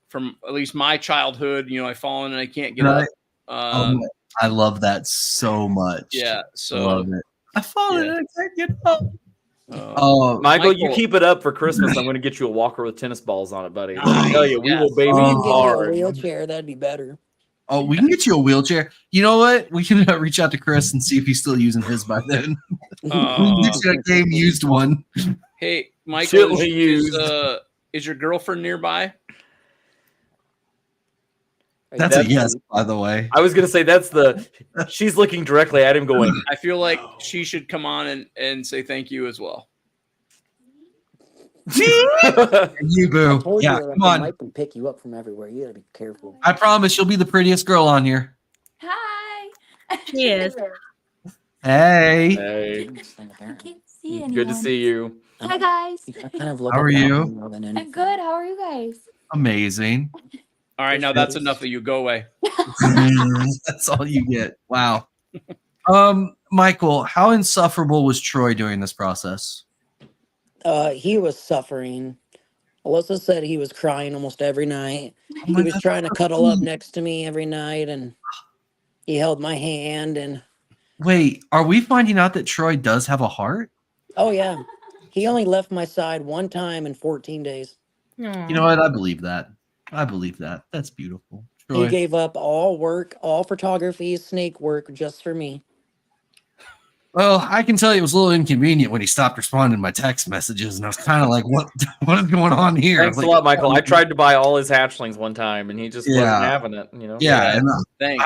from at least my childhood. You know, I've fallen and I can't get up. I love that so much. Yeah, I so love it. I fallen Yeah. and I can't get up. Michael, you keep it up for Christmas. I'm going to get you a walker with tennis balls on it, buddy. Let me tell you, we will baby We you can get you a hard. wheelchair. That'd be better. Oh, we can get you a wheelchair. You know what? We can reach out to Chris and see if he's still using his by then. We can get you a game used one. Hey, Michael, Gently used. is your girlfriend nearby? That's a yes, by the way. I was gonna say she's looking directly at him, going. I feel like she should come on and say thank you as well. You boo. Yeah, come on. Mike can pick you up from everywhere. You gotta be careful. I promise you'll be the prettiest girl on here. Hi. She is. Hey. Hey. I can't see anyone. Good to see you. Hi guys. How are you? I'm good. How are you guys? Amazing. All right, now that's enough of you. Go away. That's all you get. Wow. Michael, how insufferable was Troy during this process? He was suffering. Alyssa said he was crying almost every night. He was trying to cuddle up next to me every night, and he held my hand. And wait, are we finding out that Troy does have a heart? Oh yeah, he only left my side one time in 14 days. You know what? I believe that. That's beautiful. Troy. He gave up all work, all photography, snake work, just for me. Well, I can tell you it was a little inconvenient when he stopped responding to my text messages, and I was kind of like, "What is going on here?" Thanks a lot, Michael. I tried to buy all his hatchlings one time, and he just wasn't having it. You know. Yeah. And, thanks.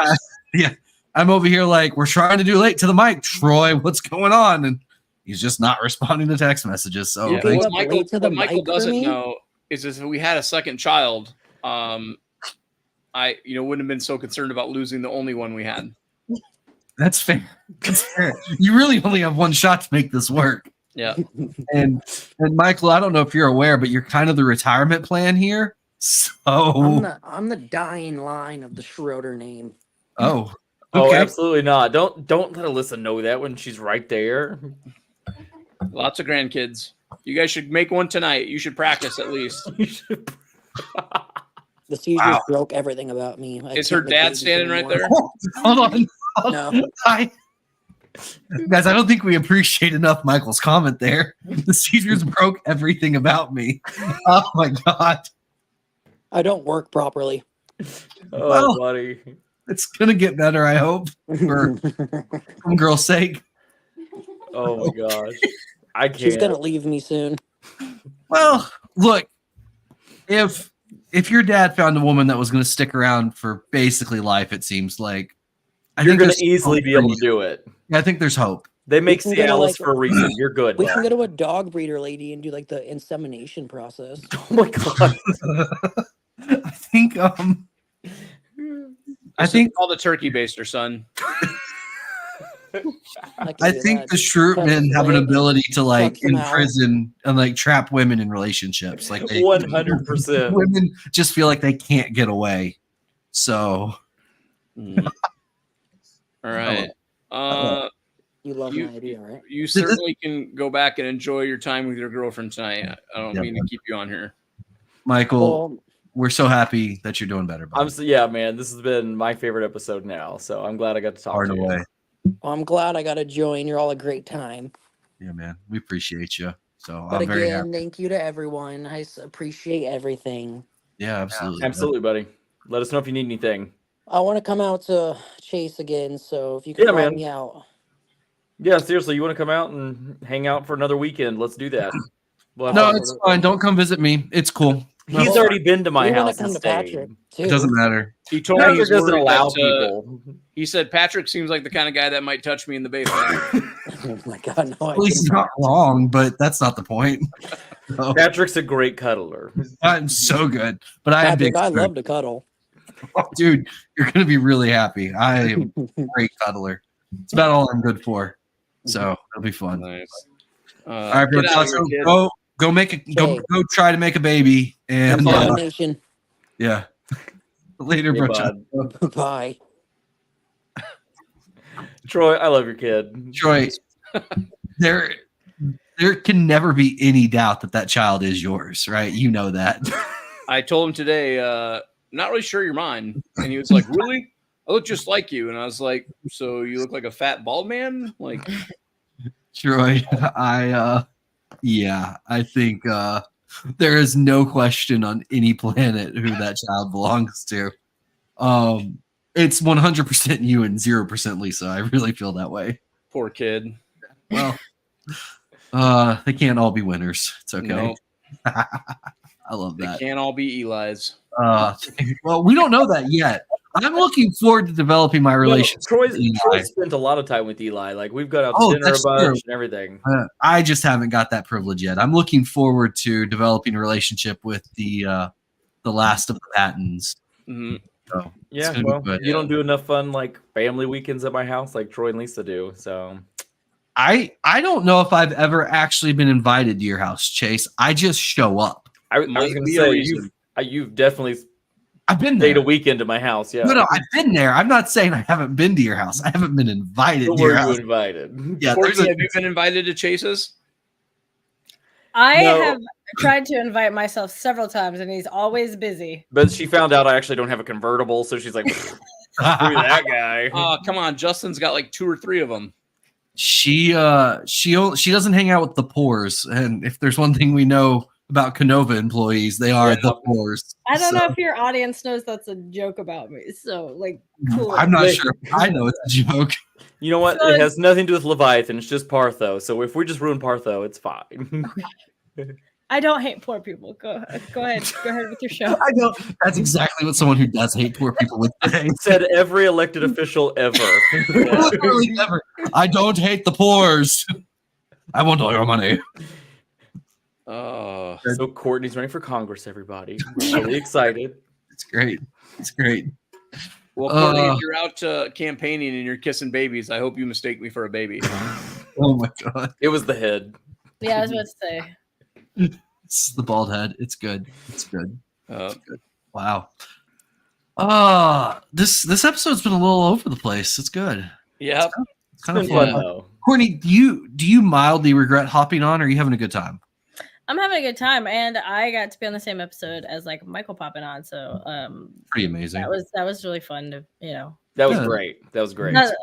I'm over here like, we're trying to do late to the mic, Troy. What's going on? And he's just not responding to text messages. So what Michael doesn't know is if we had a second child, I wouldn't have been so concerned about losing the only one we had. That's fair. That's fair. You really only have one shot to make this work. Yeah. And Michael, I don't know if you're aware, but you're kind of the retirement plan here. So I'm the dying line of the Schroeder name. Oh. Okay. Oh, absolutely not. Don't let Alyssa know that when she's right there. Lots of grandkids. You guys should make one tonight. You should practice at least. The seizures broke everything about me. Is her dad standing right there? Hold on. No. Guys, I don't think we appreciate enough Michael's comment there. The seizures broke everything about me. Oh my God. I don't work properly. Oh, buddy. It's gonna get better, I hope, for some girl's sake. Oh my gosh. I can't. She's gonna leave me soon. Well, look, if your dad found a woman that was gonna stick around for basically life, it seems like you're gonna easily be able to do it. I think there's hope. They make Cialis for a reason. You're good. We can go to a dog breeder lady and do like the insemination process. Oh my God. I think call the turkey baster, son. I think the Shrootmen have an ability to like imprison and like trap women in relationships. Like 100%. Women just feel like they can't get away. So all right. You love my idea, right? You certainly can go back and enjoy your time with your girlfriend tonight. I don't mean to keep you on here. Michael, we're so happy that you're doing better. Yeah, man. This has been my favorite episode now. So I'm glad I got to talk to you. Away. Well, I'm glad I got to join. You're all a great time. Yeah, man. We appreciate you. So but I'm very again, happy. Thank you to everyone. I appreciate everything. Yeah, absolutely. Absolutely, buddy. Let us know if you need anything. I want to come out to Chase again. So if you can fly me out. Yeah, seriously, you want to come out and hang out for another weekend? Let's do that. No, it's fine. Don't come visit me. It's cool. He's already been to my house and Patrick, it doesn't matter. He told me he doesn't allow people. He said Patrick seems like the kind of guy that might touch me in the basement. Oh my God, no! Well, he's not wrong, but that's not the point. So. Patrick's a great cuddler. I'm so good, but I love to cuddle. Oh, dude, you're gonna be really happy. I am a great cuddler. It's about all I'm good for. So it'll be fun. Nice. All right, bro. Go try to make a baby and yeah. Later, bro. Bye. Troy, I love your kid. Troy, there can never be any doubt that child is yours, right? You know that. I told him today, not really sure you're mine. And he was like, really? I look just like you. And I was like, so you look like a fat bald man? Like, Troy, I think there is no question on any planet who that child belongs to. It's 100% you and 0% Lisa. I really feel that way. Poor kid. Well, they can't all be winners. It's okay. No. I love that. They can't all be Eli's. Well, we don't know that yet. I'm looking forward to developing my relationship. Troy's spent a lot of time with Eli. Like we've got out to dinner a bunch and everything. I just haven't got that privilege yet. I'm looking forward to developing a relationship with the last of the Pattons. Mm-hmm. So yeah, well, you don't do enough fun like family weekends at my house like Troy and Lisa do. So I don't know if I've ever actually been invited to your house, Chase. I just show up. I was going to say you've definitely. I've been there. Stayed a weekend at my house. Yeah. No, I've been there. I'm not saying I haven't been to your house. I haven't been invited to your house. Invited? Yeah. Courtney, have you been invited to Chase's? I have tried to invite myself several times, and he's always busy. But she found out I actually don't have a convertible, so she's like, "Screw that guy." Oh, come on, Justin's got like 2 or 3 of them. She doesn't hang out with the poors, and if there's one thing we know about Canova employees, they are the poors. I don't know if your audience knows that's a joke about me. So, like, cool. I'm not sure. I know it's a joke. You know what? It has nothing to do with Leviathan. It's just Partho. So if we just ruin Partho, it's fine. I don't hate poor people. Go ahead. Go ahead with your show. I know. That's exactly what someone who does hate poor people would say. Said every elected official ever. Literally ever. I don't hate the poors. I want all your money. So Courtney's running for Congress, everybody. We're really excited. It's great. It's great. Well, Courtney, if you're out campaigning and you're kissing babies, I hope you mistake me for a baby. Oh my god. It was the head. Yeah, I was about to say. It's the bald head. It's good. It's good. It's good. Wow. This episode's been a little over the place. It's good. Yeah. It's kind of fun. Though. Courtney, do you mildly regret hopping on, or are you having a good time? I'm having a good time, and I got to be on the same episode as like Michael popping on. So pretty amazing. That was really fun to That was great. That was great. That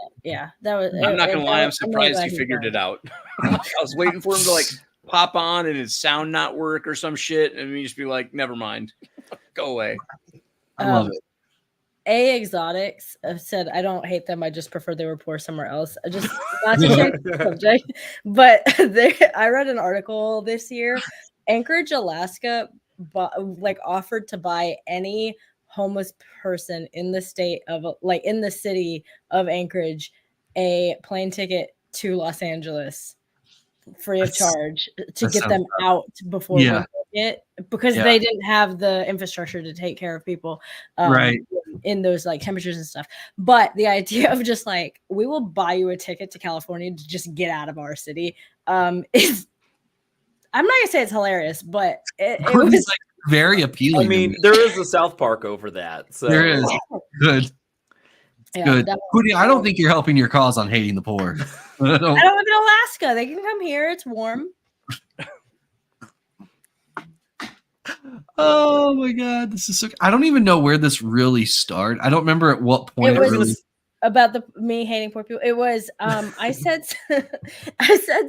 was. I'm not gonna lie. I'm surprised he figured it out. I was waiting for him to like pop on and his sound not work or some shit, and me just be like, never mind, go away. I love it. Exotics said, I don't hate them. I just prefer they were poor somewhere else. I just not to change the subject, but I read an article this year. Anchorage, Alaska, offered to buy any homeless person in the state of in the city of Anchorage a plane ticket to Los Angeles free of charge to get them out before it because they didn't have the infrastructure to take care of people in those like temperatures and stuff. But the idea of just like, we will buy you a ticket to California to just get out of our city is, I'm not gonna say it's hilarious, but it was like very appealing. I mean, there is a South Park over that. So there is. Good. Good. Hootie, I don't think you're helping your cause on hating the poor. I don't live in Alaska. They can come here. It's warm. Oh my god, this is so. I don't even know where this really started. I don't remember at what point it really. About me hating poor people. It was I said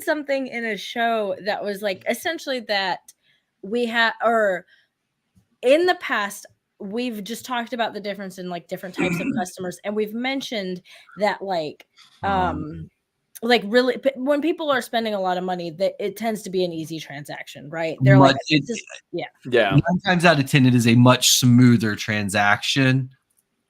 something in a show that was like essentially that we had, or in the past we've just talked about the difference in like different types of customers, and we've mentioned that like really when people are spending a lot of money, that it tends to be an easy transaction, right? They're like, yeah. 9 times out of 10, it is a much smoother transaction.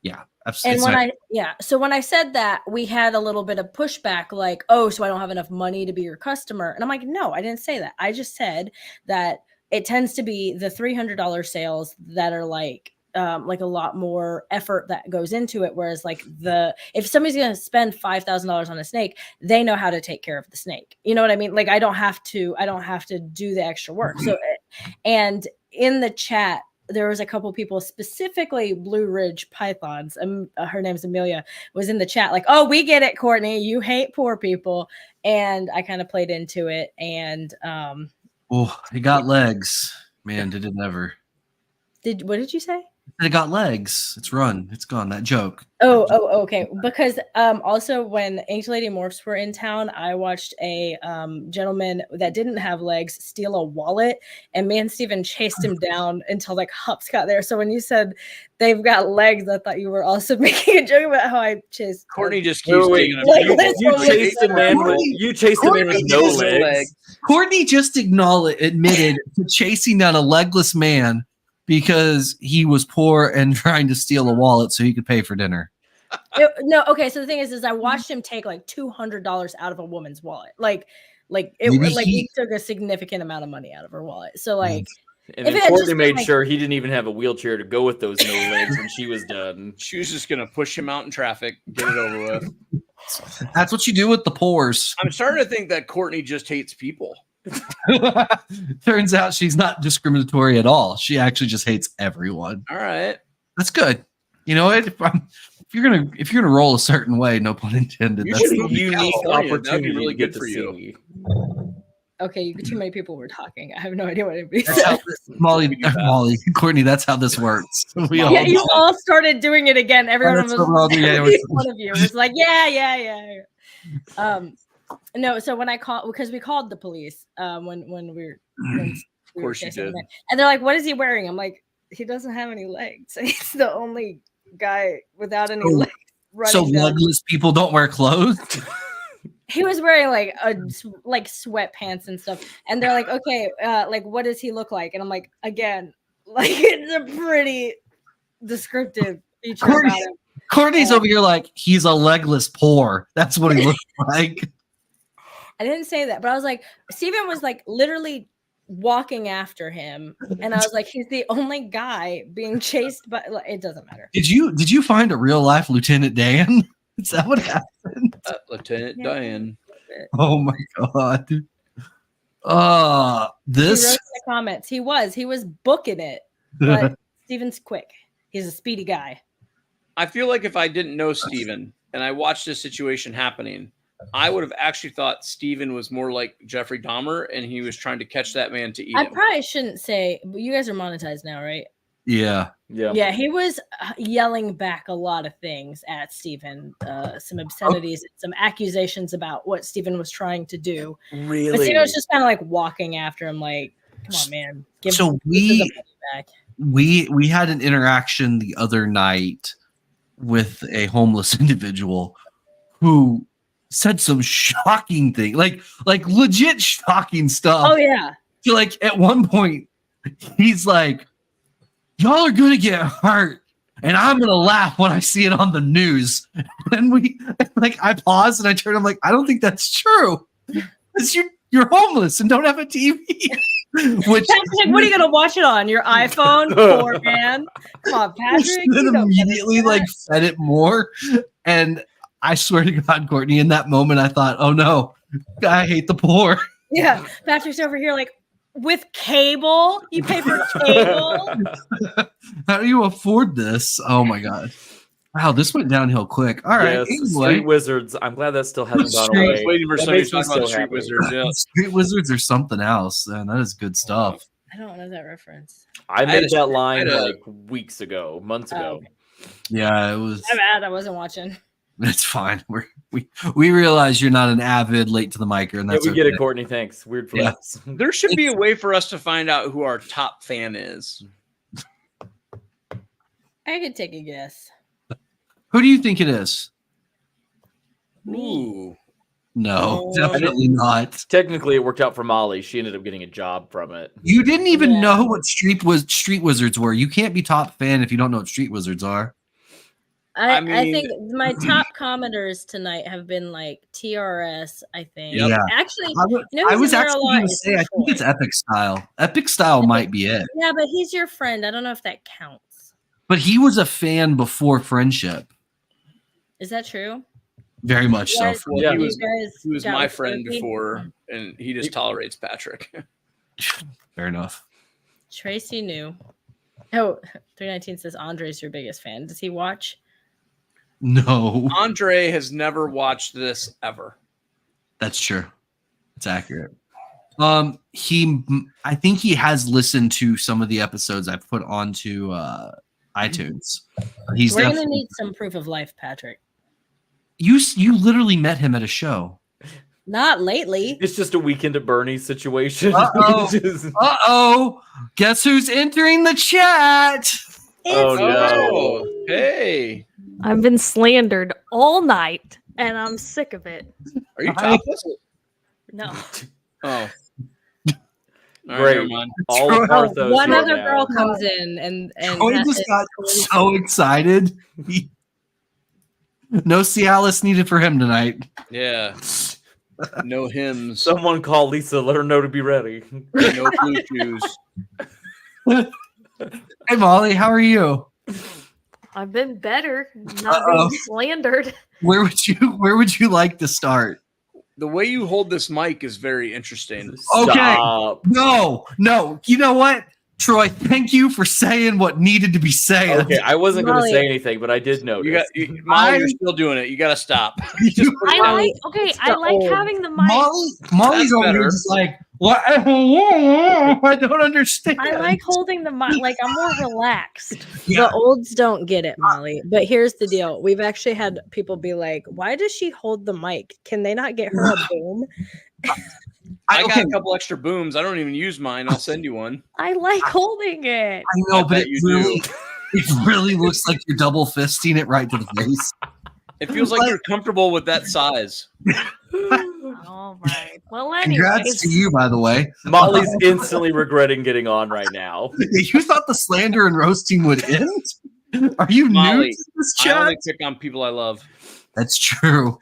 Yeah. And when I said that, we had a little bit of pushback, like, oh, so I don't have enough money to be your customer. And I'm like, no, I didn't say that. I just said that it tends to be the $300 sales that are like a lot more effort that goes into it. Whereas like if somebody's going to spend $5,000 on a snake, they know how to take care of the snake. You know what I mean? Like I don't have to do the extra work. So, and in the chat, there was a couple people, specifically Blue Ridge Pythons, and her name's Amelia, was in the chat like, oh, we get it, Courtney, you hate poor people. And I kind of played into it. And it got legs. Man, did it ever. What did you say? It got legs. It's run. It's gone. That joke. Oh, okay. Because also when Ancient Lady Morphs were in town, I watched a gentleman that didn't have legs steal a wallet, and me and Steven chased him down until like Hups got there. So when you said they've got legs, I thought you were also making a joke about how I chased. Courtney just keeps you chased a man with no legs. Courtney just admitted to chasing down a legless man because he was poor and trying to steal a wallet so he could pay for dinner. No, okay. So the thing is I watched him take like $200 out of a woman's wallet. He took a significant amount of money out of her wallet. So like, and then Courtney made sure he didn't even have a wheelchair to go with those no legs when she was done. She was just gonna push him out in traffic, get it over with. That's what you do with the poors. I'm starting to think that Courtney just hates people. Turns out she's not discriminatory at all. She actually just hates everyone. All right, that's good. You know what? If you're gonna roll a certain way, no pun intended. You that's a unique opportunity. That'd be really good to for you. see. Okay, too many people were talking. I have no idea what anybody That's said. Molly, Courtney, that's how this works. You all started doing it again. Everyone was one of you was like, yeah. No, so when I called, because we called the police when we of course you did, and they're like, "What is he wearing?" I'm like, "He doesn't have any legs. He's the only guy without any legs." So legless people don't wear clothes. He was wearing like sweatpants and stuff, and they're like, "Okay, like what does he look like?" And I'm like, again, like it's a pretty descriptive feature about him. Courtney's over here like he's a legless poor. That's what he looks like. I didn't say that, but I was like, Steven was like literally walking after him, and I was like, he's the only guy being chased by. It doesn't matter. Did you find a real life Lieutenant Dan? Is that what happened? Lieutenant Dan. Oh my god. This. He wrote in the comments. He was booking it, but Steven's quick. He's a speedy guy. I feel like if I didn't know Steven and I watched this situation happening, I would have actually thought Steven was more like Jeffrey Dahmer and he was trying to catch that man to eat him. I probably shouldn't say, but you guys are monetized now, right? Yeah. He was yelling back a lot of things at Steven, some obscenities, some accusations about what Steven was trying to do. Really? But Steven was just kind of like walking after him like, come on, man. We had an interaction the other night with a homeless individual who said some shocking thing, like legit shocking stuff. Oh yeah. So like at one point he's like, y'all are gonna get hurt and I'm gonna laugh when I see it on the news. And I pause and I turn, I'm like, I don't think that's true. Because you're homeless and don't have a TV. Which Patrick, what are you gonna watch it on? Your iPhone? Poor man. Come on, Patrick. Then immediately fed it more. And I swear to God, Courtney, in that moment I thought, oh no, I hate the poor. Yeah. Patrick's over here like, with cable? You pay for cable? How do you afford this? Oh my God. Wow, this went downhill quick. All right. Yes, anyway. Street Wizards. I'm glad that still hasn't gone away. I was waiting for somebody to talk about Street happy. Wizards. Yeah. Street Wizards are something else, and that is good stuff. I don't know that reference. I made that line like weeks ago, months ago. Yeah, it was. I'm bad. I wasn't watching. It's fine. We realize you're not an avid late to the micer, and that's we get it, Courtney. Thanks. Weird flex. Yeah. There should be a way for us to find out who our top fan is. I could take a guess. Who do you think it is? Ooh. No, definitely not. Technically, it worked out for Molly. She ended up getting a job from it. You didn't even know what Street Wizards were. You can't be top fan if you don't know what Street Wizards are. I think my top commenters tonight have been like TRS, I think. Yeah. Actually, I was actually going to say, I think it's Epic Style. Epic Style might be it. Yeah, but he's your friend. I don't know if that counts. But he was a fan before Friendship. Is that true? Very much so. Yeah, he was my friend before, and he just tolerates Patrick. Fair enough. Tracy knew. Oh, 319 says Andre's your biggest fan. Does he watch? No. Andre has never watched this ever. That's true. It's accurate. I think he has listened to some of the episodes I've put onto iTunes. We're gonna need some proof of life, Patrick. You literally met him at a show. Not lately. It's just a weekend at Bernie's situation. Uh-oh. Guess who's entering the chat? Oh no. Hey. I've been slandered all night and I'm sick of it. Are you topless? No. Oh. All right, Great. never mind. All of Troy- Barthos One right other now. girl comes in and Troy that just is got totally so excited. No Cialis needed for him tonight. Yeah. No hymns. Someone call Lisa. Let her know to be ready. No blue shoes. Hey Molly, how are you? I've been better, not being slandered. Where would you like to start? The way you hold this mic is very interesting. Stop. No. You know what? Troy, thank you for saying what needed to be said. Okay, I wasn't going to Molly. say anything, but I did notice. Molly, you're still doing it. You got to stop. I Molly, like okay. it's I the like old. having the mic. Molly's That's over here better. just like, what? I don't understand. I like holding the mic. Like I'm more relaxed. Yeah. The olds don't get it, Molly. But here's the deal. We've actually had people be like, why does she hold the mic? Can they not get her a boom? I got a couple extra booms. I don't even use mine. I'll send you one. I like holding it. I know, I but bet it you really, it really looks like you're double fisting it right to the face. It feels like you're comfortable with that size. All right. Well, Congrats anyways, to you, by the way. Molly's instantly regretting getting on right now. You thought the slander and roasting would end? Are you new Molly, to this I chat? only pick on people I love. That's true.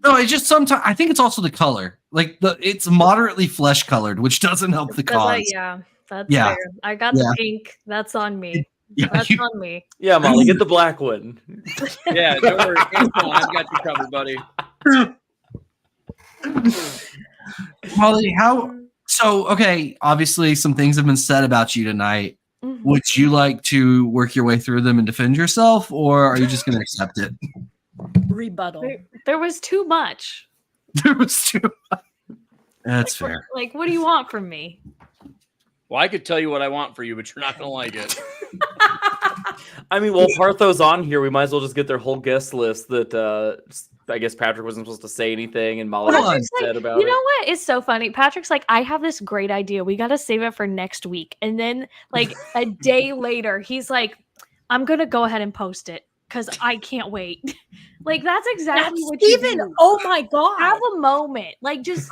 No, it's just sometimes I think it's also the color. Like it's moderately flesh colored, which doesn't help the cause. yeah, that's Yeah. fair. I got the pink. That's on me. Yeah, That's you- on me. Yeah, Molly, get the black one. Yeah, don't worry. Antoine, I've got you covered, buddy. Molly, okay, obviously some things have been said about you tonight. Mhm. Would you like to work your way through them and defend yourself, or are you just going to accept it? Rebuttal. There was too much. There was too much. That's fair. Like, what do you want from me? Well, I could tell you what I want for you, but you're not going to like it. I mean, while Partho's on here, we might as well just get their whole guest list that I guess Patrick wasn't supposed to say anything and Molly Hold on. said about You know it. what is so funny? Patrick's like, I have this great idea. We got to save it for next week. And then, like, a day later, he's like, I'm going to go ahead and post it because I can't wait. Like, that's exactly what you Steven, do. oh my god. Have a moment. Like, just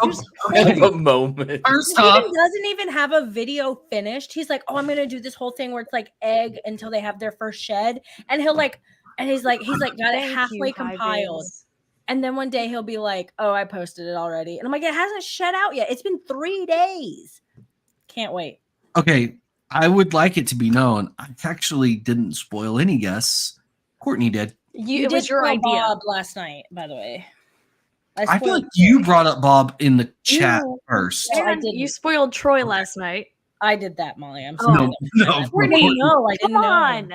Have a moment. First off, Steven doesn't even have a video finished. He's like, oh, I'm gonna do this whole thing where it's like egg until they have their first shed. And he's like, got it Thank halfway you, hi, compiled. babes. And then one day he'll be like, oh, I posted it already. And I'm like, it hasn't shed out yet. It's been 3 days. Can't wait. okay, I would like it to be known. I actually didn't spoil any guests. Courtney did. It was your tell idea. Bob last night, by the way. I feel like spoiled you it. brought up Bob in the chat You- first. No, I And didn't. you spoiled Troy last night. I did that, Molly. I'm Oh. sorry. No, Courtney, no, I didn't Come know. on.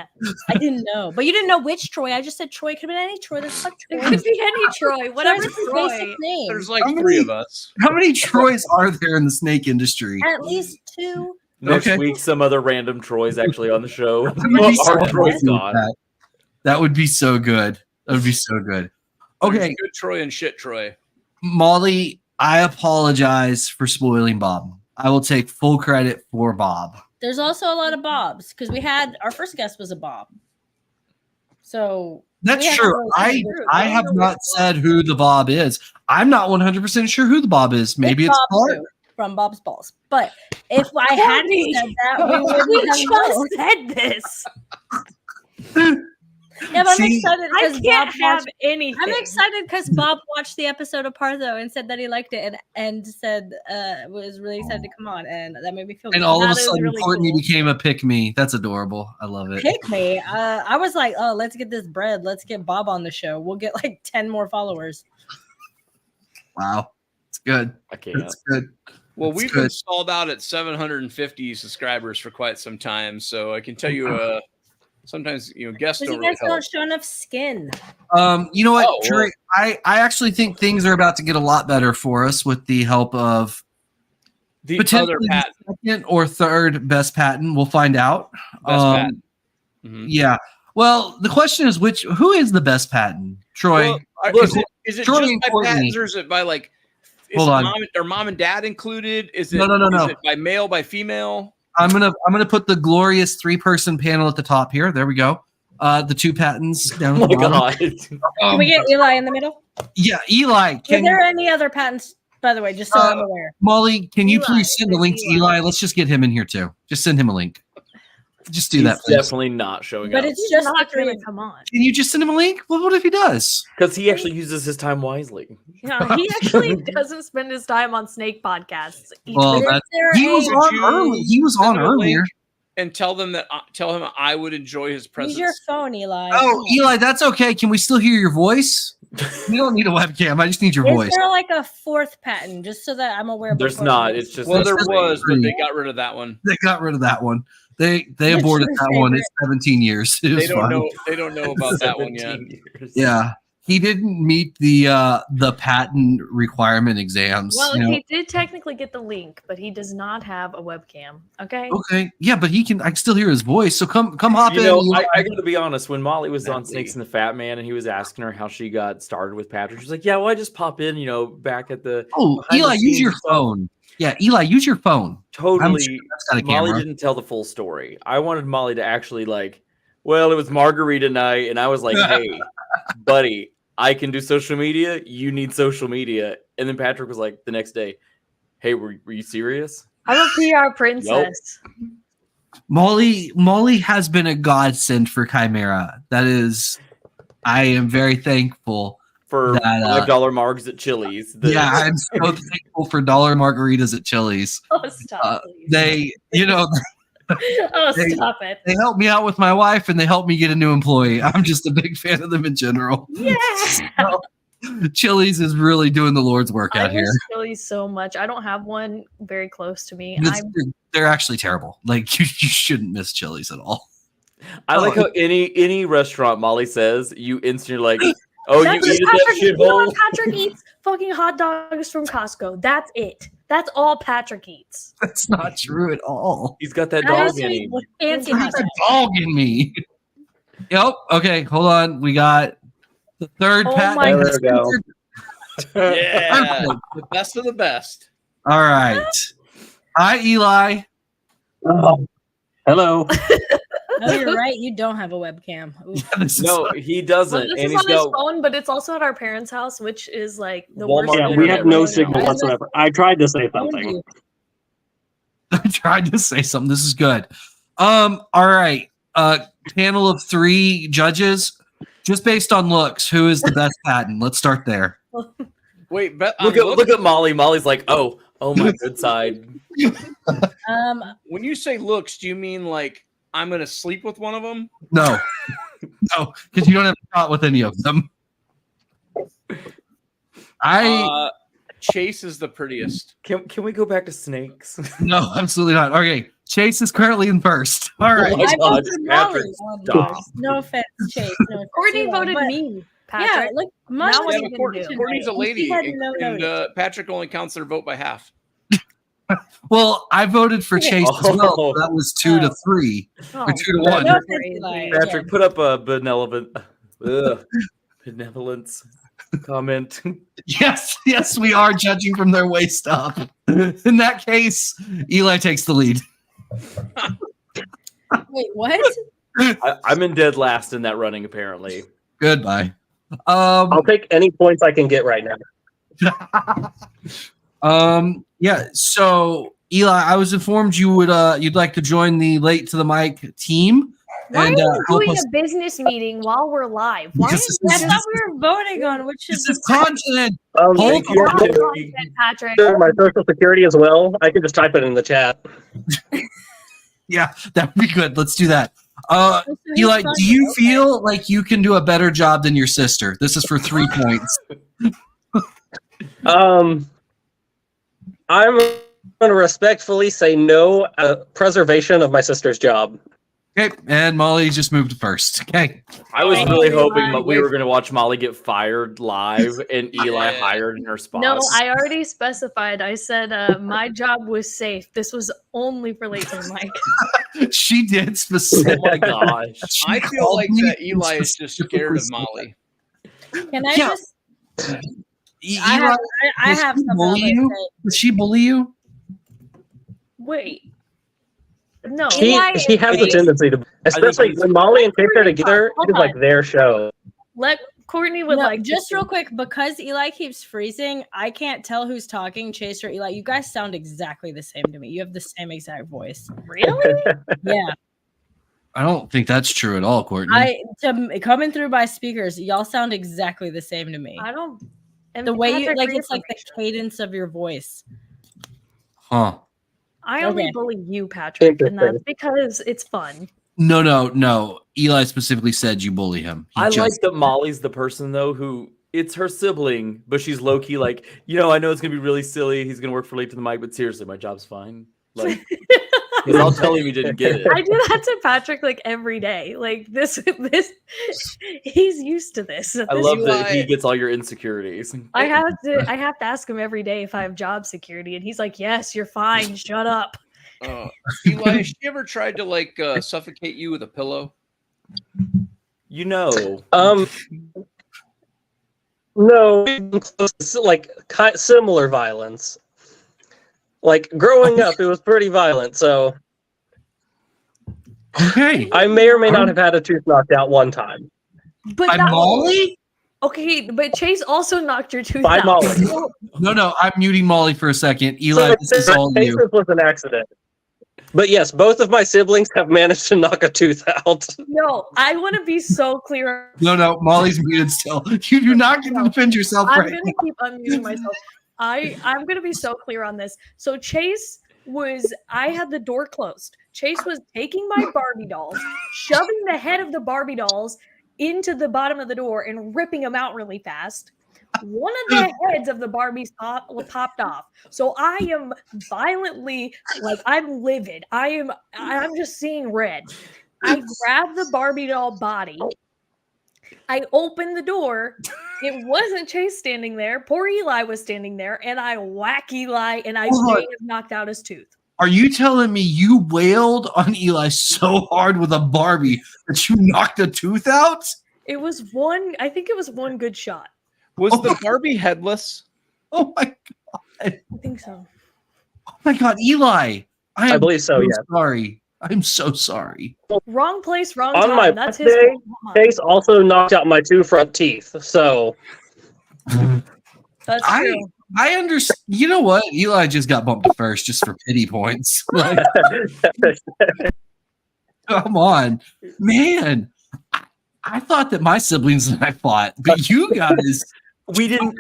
I didn't know. But you didn't know which Troy. I just said Troy. Could have been any Troy. There's like It Troy. could be any Troy. Whatever Troy's a Troy. basic name. There's like How 3 many- of us. How many Troys are there in the snake industry? At least 2. Next Okay. week, some other random Troy's actually on the show. That would be so Our Troy's awesome. gone. That would be so good. That would be so good. Okay, There's good Troy and shit Troy. Molly, I apologize for spoiling Bob. I will take full credit for Bob. There's also a lot of Bobs because we had our first guest was a Bob. So That's we have true. to I have not said who the Bob is. I'm not 100% sure who the Bob is. Maybe it's Bob Clark. too, from Bob's Balls. But if I hadn't Courtney. said that, we We wouldn't have known. just said this. Yeah, but I'm See, excited I because can't Bob have watched. anything. I'm excited because Bob watched the episode of Partho and said that he liked it and said was really excited to come on, and that made me feel And good. all of a That is sudden, really Courtney cool. became a pick me. That's adorable. I love it. Pick me. I was like, oh, let's get this bread. Let's get Bob on the show. We'll get like 10 more followers. Wow. It's good. I can't. It's good. Well, That's we've been good. stalled out at 750 subscribers for quite some time, so I can tell you, sometimes guests Because don't you really guys don't help. show enough skin. You know what, Oh, well. Trey? I actually think things are about to get a lot better for us with the help of The other potentially Pat, the second or third best patent. We'll find out. best Pat. Mhm. Yeah. Well, the question is who is the best patent? Troy. Well, look, is it Troy just and by Courtney. patents or is it by like? Is Hold it on. Mom and dad included? Is it No. Is it by male, by female? I'm gonna put the glorious 3-person panel at the top here. There we go. The 2 patents down Oh at the my bottom. god. Can we get Eli in the middle? Yeah, Eli. Is there any other patents By the way, just so I'm aware. Molly, can you Eli, please send a link to Eli? Let's just get him in here too. Just send him a link. Just do that, please. Definitely not showing But up. it's just not the three. gonna come on. Can you just send him a link? Well, what if he does? Because he actually uses his time wisely. Yeah, he actually doesn't spend his time on snake podcasts. Well, But is there he a- was on early. He was on Send him a link earlier. and tell him I would enjoy his presence. Use your phone, Eli. Oh, Eli, that's okay. Can we still hear your voice? You don't need a webcam. I just need your Is voice. there like a fourth patent, just so that I'm aware? There's before not. we- It's just Well, there That's was, but true. they got rid of that one. They got rid of that one. They What's aborted your that one. favorite? It's 17 years. It was They don't fine. know. They don't know about that one yet. 17 years. Yeah, he didn't meet the patent requirement exams. Well, you know? he did technically get the link, but he does not have a webcam. Okay. Okay, yeah, but he can. I can still hear his voice. So come hop You in. know, Eli. I got to be honest. When Molly was on Exactly. Snakes and the Fat Man, and he was asking her how she got started with Patrick, she's like, "Yeah, well, I just pop in, back at the Oh, behind the Eli, use scenes your and stuff." phone. Yeah, Eli, use your phone. Totally. sure that's got a Molly camera. didn't tell the full story. I wanted Molly to actually well, it was margarita night, and I was like, "Hey, buddy, I can do social media. You need social media." And then Patrick was like, the next day, "Hey, were you serious?" I'm a PR princess. Molly has been a godsend for Chimera. That is, I am very thankful. For That, $5 margs at Chili's. Yeah, I'm so thankful for dollar margaritas at Chili's. Oh, stop, please. They, Oh, they- stop it. they help me out with my wife and they help me get a new employee. I'm just a big fan of them in general. Yeah. Chili's is really doing the Lord's work I out here. miss Chili's so much. I don't have one very close to me. They're actually terrible. Like you shouldn't miss Chili's at all. I like how any restaurant Molly says, you instantly like, oh, you That's eat what at that Patrick, you know what shithole? Patrick eats fucking hot dogs from Costco. That's it. That's all Patrick eats. That's not true at all. He's got that I dog also in eat him. fancy There's hot a dogs. dog in me. Yep. Okay, hold on. We got the third Oh patent. my There we go. Yeah, the best of the best. All right. Hi, Eli. Oh, hello. No, you're right. You don't have a webcam. Oof. This is- No, he doesn't. Well, this and is he's on his got phone, but it's also at our parents' house, which is like the Walmart worst. Yeah, internet we have no right signal now. whatsoever. I tried to say something. I tried to say something. This is good. All right. Panel of 3 judges. Just based on looks, who is the best patent? Let's start there. Wait, but Look at Molly. Molly's like, oh my good side. when you say looks, do you mean like I'm gonna sleep with one of them? No. No, because you don't have a shot with any of them. Chase is the prettiest. Can we go back to snakes? No, absolutely not. Okay. Chase is currently in first. All right. Oh my I God, voted Patrick, Molly. stop. No offense, Chase. No offense. Courtney Eli, voted but- me, Yeah, Patrick. look, Now Molly what Yeah, are you but gonna do? Courtney's a lady, She had no and notice. Patrick only counts their vote by half. Well, I voted for Chase as well. So that was 2 to 3 Oh, or 2 to 1. No crazy. offense, Eli. Patrick, put up a benevolence comment. Yes, we are judging from their waist up. In that case, Eli takes the lead. Wait, what? I'm in dead last in that running, apparently. Goodbye. I'll take any points I can get right now. Yeah. So Eli, I was informed you would you'd like to join the Late to the Mic team. Why and are we help doing us- a business meeting while we're live? Why Because is this I is- thought we were voting on which This is is content. Hold Hold you have on. to Patrick? do my social security as well. I can just type it in the chat. Yeah, that would be good. Let's do that. So Eli, he's do you okay. feel like you can do a better job than your sister? This is for 3 points. I'm going to respectfully say no. Preservation of my sister's job. Okay, and Molly just moved first. Okay. I was Oh, really Eli. hoping that we were going to watch Molly get fired live and Eli hired in her spot. No, I already specified. I said my job was safe. This was only for Late to the Mic. She did Oh specifically. my gosh. She I feel called like me that and Eli is just scared of specifically Molly. Can I Yeah. just? Eli, I does have she something bully I'd you? like to say. Does she bully you? Wait. No. Eli She has a is- tendency to, especially he's- when Molly and Chase are together. It is like their show. Let Courtney would like just real quick, because Eli keeps freezing, I can't tell who's talking, Chase or Eli. You guys sound exactly the same to me. You have the same exact voice. Really? Yeah. I don't think that's true at all, Courtney. Coming through by speakers, y'all sound exactly the same to me. I don't. And the way you Patrick, it's like the cadence of your voice. Huh. I only bully you, Patrick, and that's because it's fun. No. Eli specifically said you bully him. I like that Molly's the person though who it's her sibling, but she's low key like, I know it's gonna be really silly. He's gonna work for late to the mic, but seriously, my job's fine. Like, because I'll tell him you didn't get it. I do that to Patrick like every day. Like this, he's used to this. I love that he gets all your insecurities. I have to ask him every day if I have job security, and he's like, "Yes, you're fine. Shut up." Eli, has she ever tried to like suffocate you with a pillow? No, like similar violence. Like growing up, it was pretty violent. So, okay, I may or may not have had a tooth knocked out one time. But by Molly? Okay, but Chase also knocked your tooth by out. Molly. No, I'm muting Molly for a second. Eli, this is all you. This was an accident. But yes, both of my siblings have managed to knock a tooth out. No, I want to be so clear. No, Molly's muted still. You're not going to defend yourself. I'm right going to keep unmuting myself. I'm going to be so clear on this. So Chase I had the door closed. Chase was taking my Barbie dolls, shoving the head of the Barbie dolls into the bottom of the door and ripping them out really fast. One of the heads of the Barbies popped off. So I am violently, like, I'm livid. I'm just seeing red. I grab the Barbie doll body. I open the door. It wasn't Chase standing there. Poor Eli was standing there, and I whack Eli, and I may have knocked out his tooth. Are you telling me you wailed on Eli so hard with a Barbie that you knocked a tooth out? It was I think it was one good shot. Was the Barbie headless? Oh my God. I think so. Oh my God, Eli. I believe so, yeah. Sorry. I'm so sorry. Wrong place, wrong On time. my That's his birthday, fault. Chase also knocked out my 2 front teeth. So that's true. I understand. You know what? Eli just got bumped to first just for pity points. Like, come on, man. I thought that my siblings and I fought, but you guys. We didn't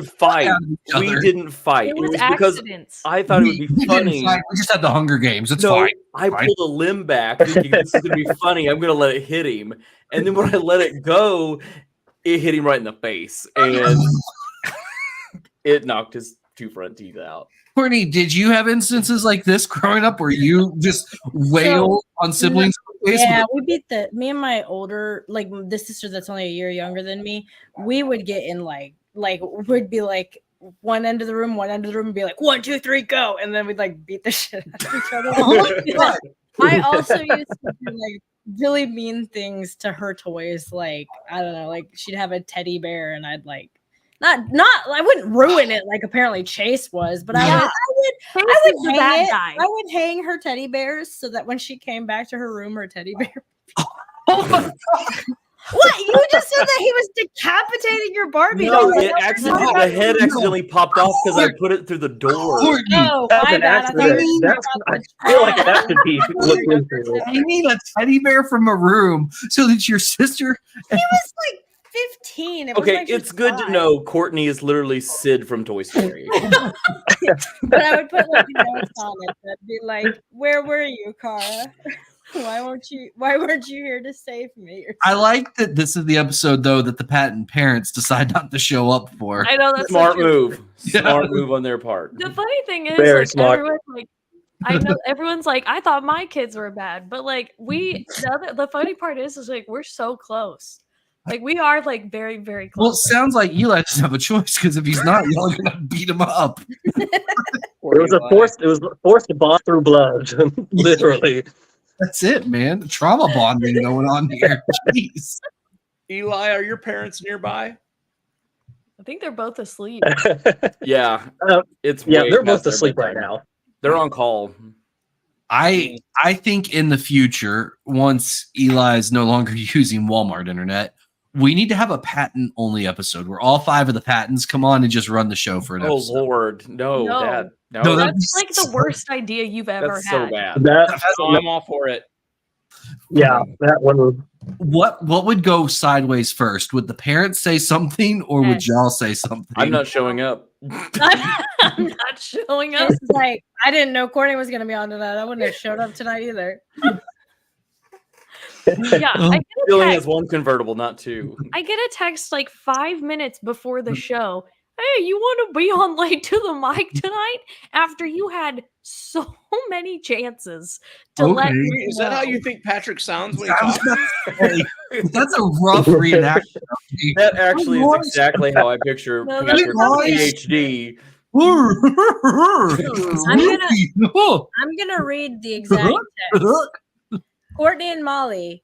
fight. We didn't fight. It was because accidents. I thought it would be funny. We just had the Hunger Games. It's fine. I pulled a limb back thinking this is gonna be funny. I'm gonna let it hit him. And then when I let it go, it hit him right in the face. And it knocked his 2 front teeth out. Courtney, did you have instances like this growing up where you just wailed on siblings? Yeah, me and my older, like the sister that's only a year younger than me, we would get in like we'd be like one end of the room and be like 1, 2, 3, go, and then we'd like beat the shit out of each other. I also used to do like really mean things to her toys, like I don't know, like she'd have a teddy bear and I'd like not I wouldn't ruin it like apparently Chase was, but I would hang her teddy bears so that when she came back to her room, her teddy bear. Oh my God. What? You just said that he was decapitating your Barbie doll. No, the head accidentally popped off because I put it through the door. Oh, my bad. I feel like that should be looked into. I need a teddy bear from a room so that your sister. He was like 15. It's good to know Courtney is literally Sid from Toy Story. But I would put like notes on it that'd be like, "Where were you, Cara? Why weren't you here to save me?" I like that this is the episode though that the Patton parents decide not to show up for. I know that's smart move. Smart move on their part. The funny thing is, Very like, smart. everyone's like, I know everyone's like, I thought my kids were bad, but like the funny part is like we're so close. Like we are like very, very close. Well, it sounds like Eli doesn't have a choice because if he's not, y'all are gonna beat him up. It was forced bond through blood, literally. That's it, man. Trauma bonding going on here. Jeez. Eli, are your parents nearby? I think they're both asleep. Yeah, they're both asleep right now. They're on call. I think in the future, once Eli is no longer using Walmart internet, we need to have a patent only episode where all 5 of the patents come on and just run the show for an episode. Lord, no, No. Dad, No, no, That's like the worst idea you've ever that's had. so bad. I'm all for it. Yeah, that one. What would go sideways first? Would the parents say something or would Yes. y'all say something? I'm not showing up. I'm not showing up. It's like I didn't know Courtney was going to be on tonight. I wouldn't have showed up tonight either. Yeah, I get He a only text. has 1 convertible, not 2. I get a text like 5 minutes before the show. Hey, you want to be on Late to the Mic tonight? After you had so many chances to let Okay. me Is that how know. you think Patrick sounds when he I was talks? gonna say, that's a rough reenaction. That actually is exactly how I picture No, Patrick that's how I- PhD. I'm gonna read the exact text. Courtney and Molly.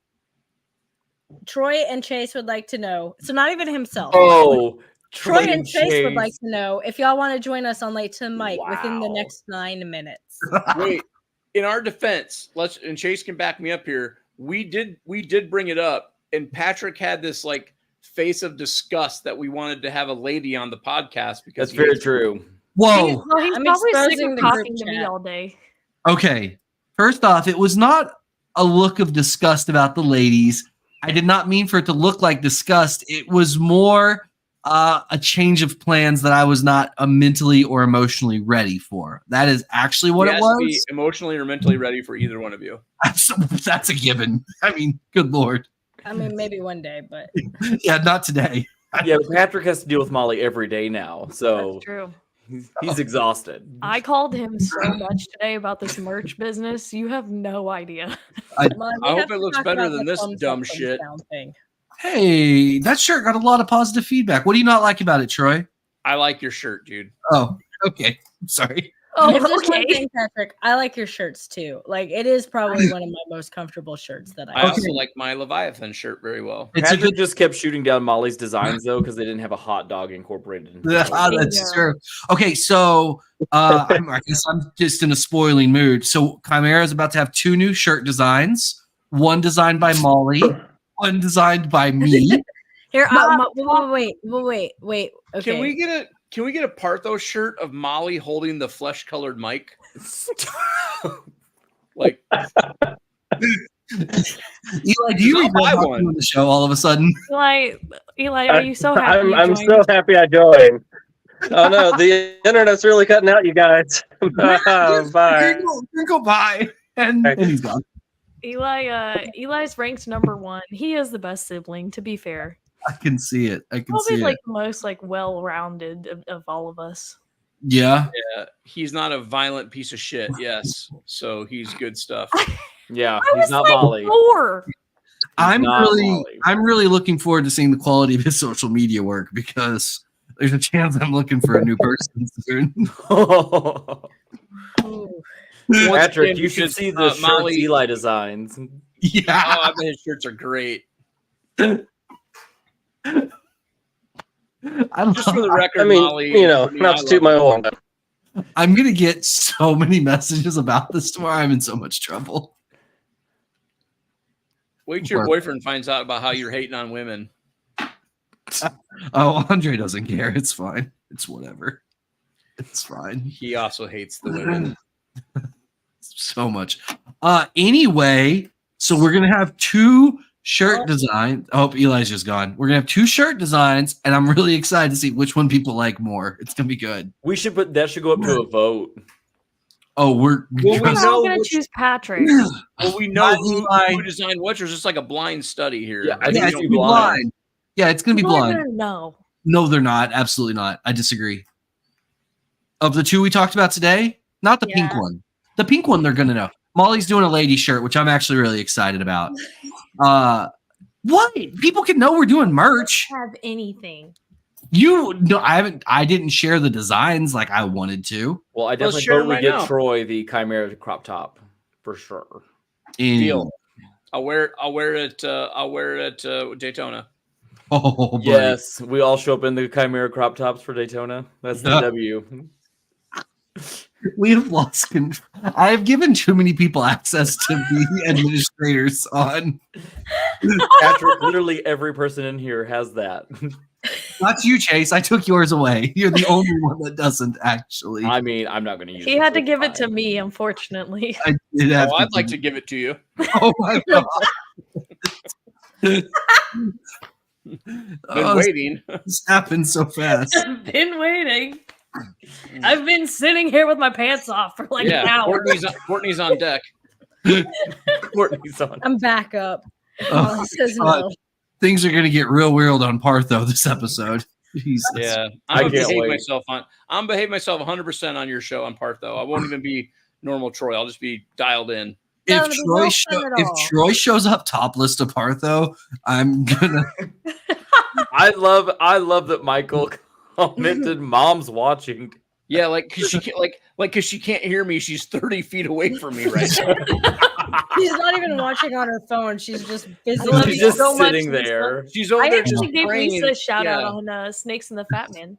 Troy and Chase would like to know. So not even himself. Oh, Troy and Chase would like to know if y'all want to join us on Late to the Mic within the Wow. next 9 minutes. Wait, in our defense, and Chase can back me up here. We did bring it up, and Patrick had this like face of disgust that we wanted to have a lady on the podcast because That's very true. Whoa. Well, he's I'm probably sick exposing of the group talking to me chat. all day. Okay. First off, it was not a look of disgust about the ladies. I did not mean for it to look like disgust. It was more a change of plans that I was not mentally or emotionally ready for. That is actually what He it has to be was. emotionally or mentally ready for either one of you. That's a given. I mean, good Lord. I mean, maybe one day, but Yeah, not today. Yeah, but Patrick has to deal with Molly every day now, so That's true. he's exhausted. I called him so much today about this merch business. You have no idea. Molly, we I have hope to it looks talk better about than the this thumbs dumb up, thumbs shit. down thing. Hey, that shirt got a lot of positive feedback. What do you not like about it, Troy? I like your shirt, dude. Oh, okay. Sorry. Oh, If there's one okay. thing, Patrick, I like your shirts too. Like it is probably one of my most comfortable shirts that I I also like my Leviathan shirt very well. It's a Patrick good. just kept shooting down Molly's designs though because they didn't have a hot dog incorporated. Into it. That's Yeah. true. Okay, so I guess I'm just in a spoiling mood. So Chimera is about to have 2 new shirt designs. One designed by Molly, one designed by me. Here, Not- wait. Okay. Can we get a Partho shirt of Molly holding the flesh colored mic? Like Eli, do you I'll regret buy not one. doing the show all of a sudden? Eli, are you so happy? you I'm joined? so happy I joined. Oh no, the internet's really cutting out, you guys. Bye. Crinkle bye. And he's gone. Eli's ranked #1. He is the best sibling, to be fair. I can see it. I can Probably see like it. the most like well-rounded of all of us. Yeah. yeah, he's not a violent piece of shit. Yes, so he's good stuff. Yeah, I he's was not like Molly. 4. I'm not Molly. really looking forward to seeing the quality of his social media work because there's a chance I'm looking for a new person soon. Ooh. Patrick, you should because, see the shirts Molly- Eli designs. Yeah. Oh, I bet his shirts are great. Just for the record, I mean, Molly. you know, I mean, not I to toot love my you. own. I'm gonna get so many messages about this tomorrow. I'm in so much trouble. Wait till your boyfriend finds out about how you're hating on women. Oh, Andre doesn't care. It's fine. It's whatever. It's fine. He also hates the women. So much. Anyway, so we're gonna have 2 shirt designs. I hope Eli's just gone. We're gonna have 2 shirt designs, and I'm really excited to see which one people like more. It's gonna be good. We should put that should go up to a vote. Oh, we're Well, we We're know all gonna which- choose Patrick. Well, we know Not who Eli. designed which. Or just like a blind study here. Yeah, I Like, think yeah, we it's don't- gonna be blind. Yeah, it's gonna be People are blind. gonna know. No, they're not. Absolutely not. I disagree. Of the 2 we talked about today, not the pink Yeah. one. The pink one, they're gonna know. Molly's doing a lady shirt, which I'm actually really excited about. What? People can know we're doing merch. Have anything? You no, I didn't share the designs like I wanted to. Well, I Let's definitely share 'em totally right get now. Troy the Chimera crop top for sure. Deal. I'll wear it. I'll wear it at Daytona. Oh, buddy. Yes, we all show up in the Chimera crop tops for Daytona. That's the Yeah. W. We have lost control. I have given too many people access to be administrators on. Patrick, literally every person in here has that. Not you, Chase. I took yours away. You're the only one that doesn't actually. I mean, I'm not going to use it. He had so to give it it's to fine. me, unfortunately. I did have Oh, to I'd like to give it to you. Oh my god. Been waiting. This happened so fast. I've been waiting. I've been sitting here with my pants off for like an hour. Courtney's on deck. Courtney's on. I'm back up. Oh, He says God. no. Things are going to get real weird on Partho this episode. Jesus. Yeah, I I'm can't behave wait. myself on. I'm behave myself 100% on your show on Partho. I won't even be normal Troy. I'll just be dialed in. If That'll be no fun at all. Troy shows up topless to Partho, I'm gonna. I love that Michael commented, "Mom's watching." Yeah, like because she can't, because she can't hear me. She's 30 feet away from me right now. She's not even watching on her phone. She's just busy. I love She's you just so much, sitting Lisa. there. She's over I there just actually gave praying. Lisa a shout out Yeah. on Snakes and the Fat Man.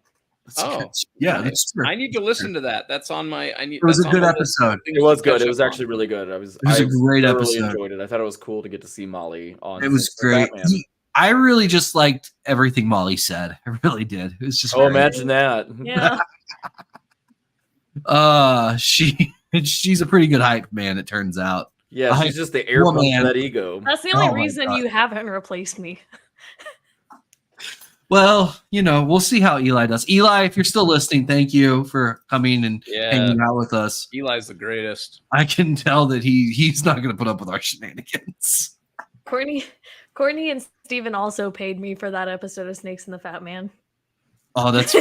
Oh, yeah, nice. that's true. I need to listen to that. That's on my. I need. It was that's a on good my list of episode. things It was to good. catch It was up on. actually really good. I was It was a great thoroughly episode. enjoyed it. I thought it was cool to get to see Molly on. It was Snakes and great. Batman. I really just liked everything Molly said. I really did. It was just. Oh, great. imagine that. Yeah. She's a pretty good hype man. It turns out. Yeah, she's just the air woman. punch of that ego. That's the only Oh my reason God. you haven't replaced me. Well, we'll see how Eli does. Eli, if you're still listening, thank you for coming and Yeah, hanging out with us. Eli's the greatest. I can tell that he's not going to put up with our shenanigans. Courtney and Steven also paid me for that episode of Snakes and the Fat Man. Oh, that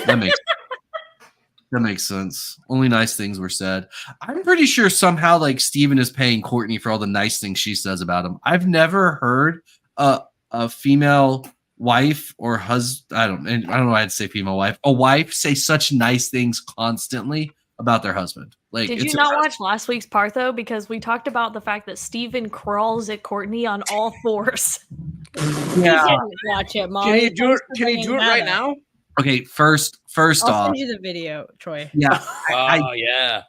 makes sense. Only nice things were said. I'm pretty sure somehow like Steven is paying Courtney for all the nice things she says about him. I've never heard a female wife or husband. I don't know why I'd say female wife. A wife say such nice things constantly about their husband. Like, Did it's you not watch last week's part though? Because we talked about the fact that Steven crawls at Courtney on all fours. Yeah. Watch it, Can Molly. he do it? Can he do it right now? Okay. First I'll off, send you the video, Troy. yeah. Oh yeah.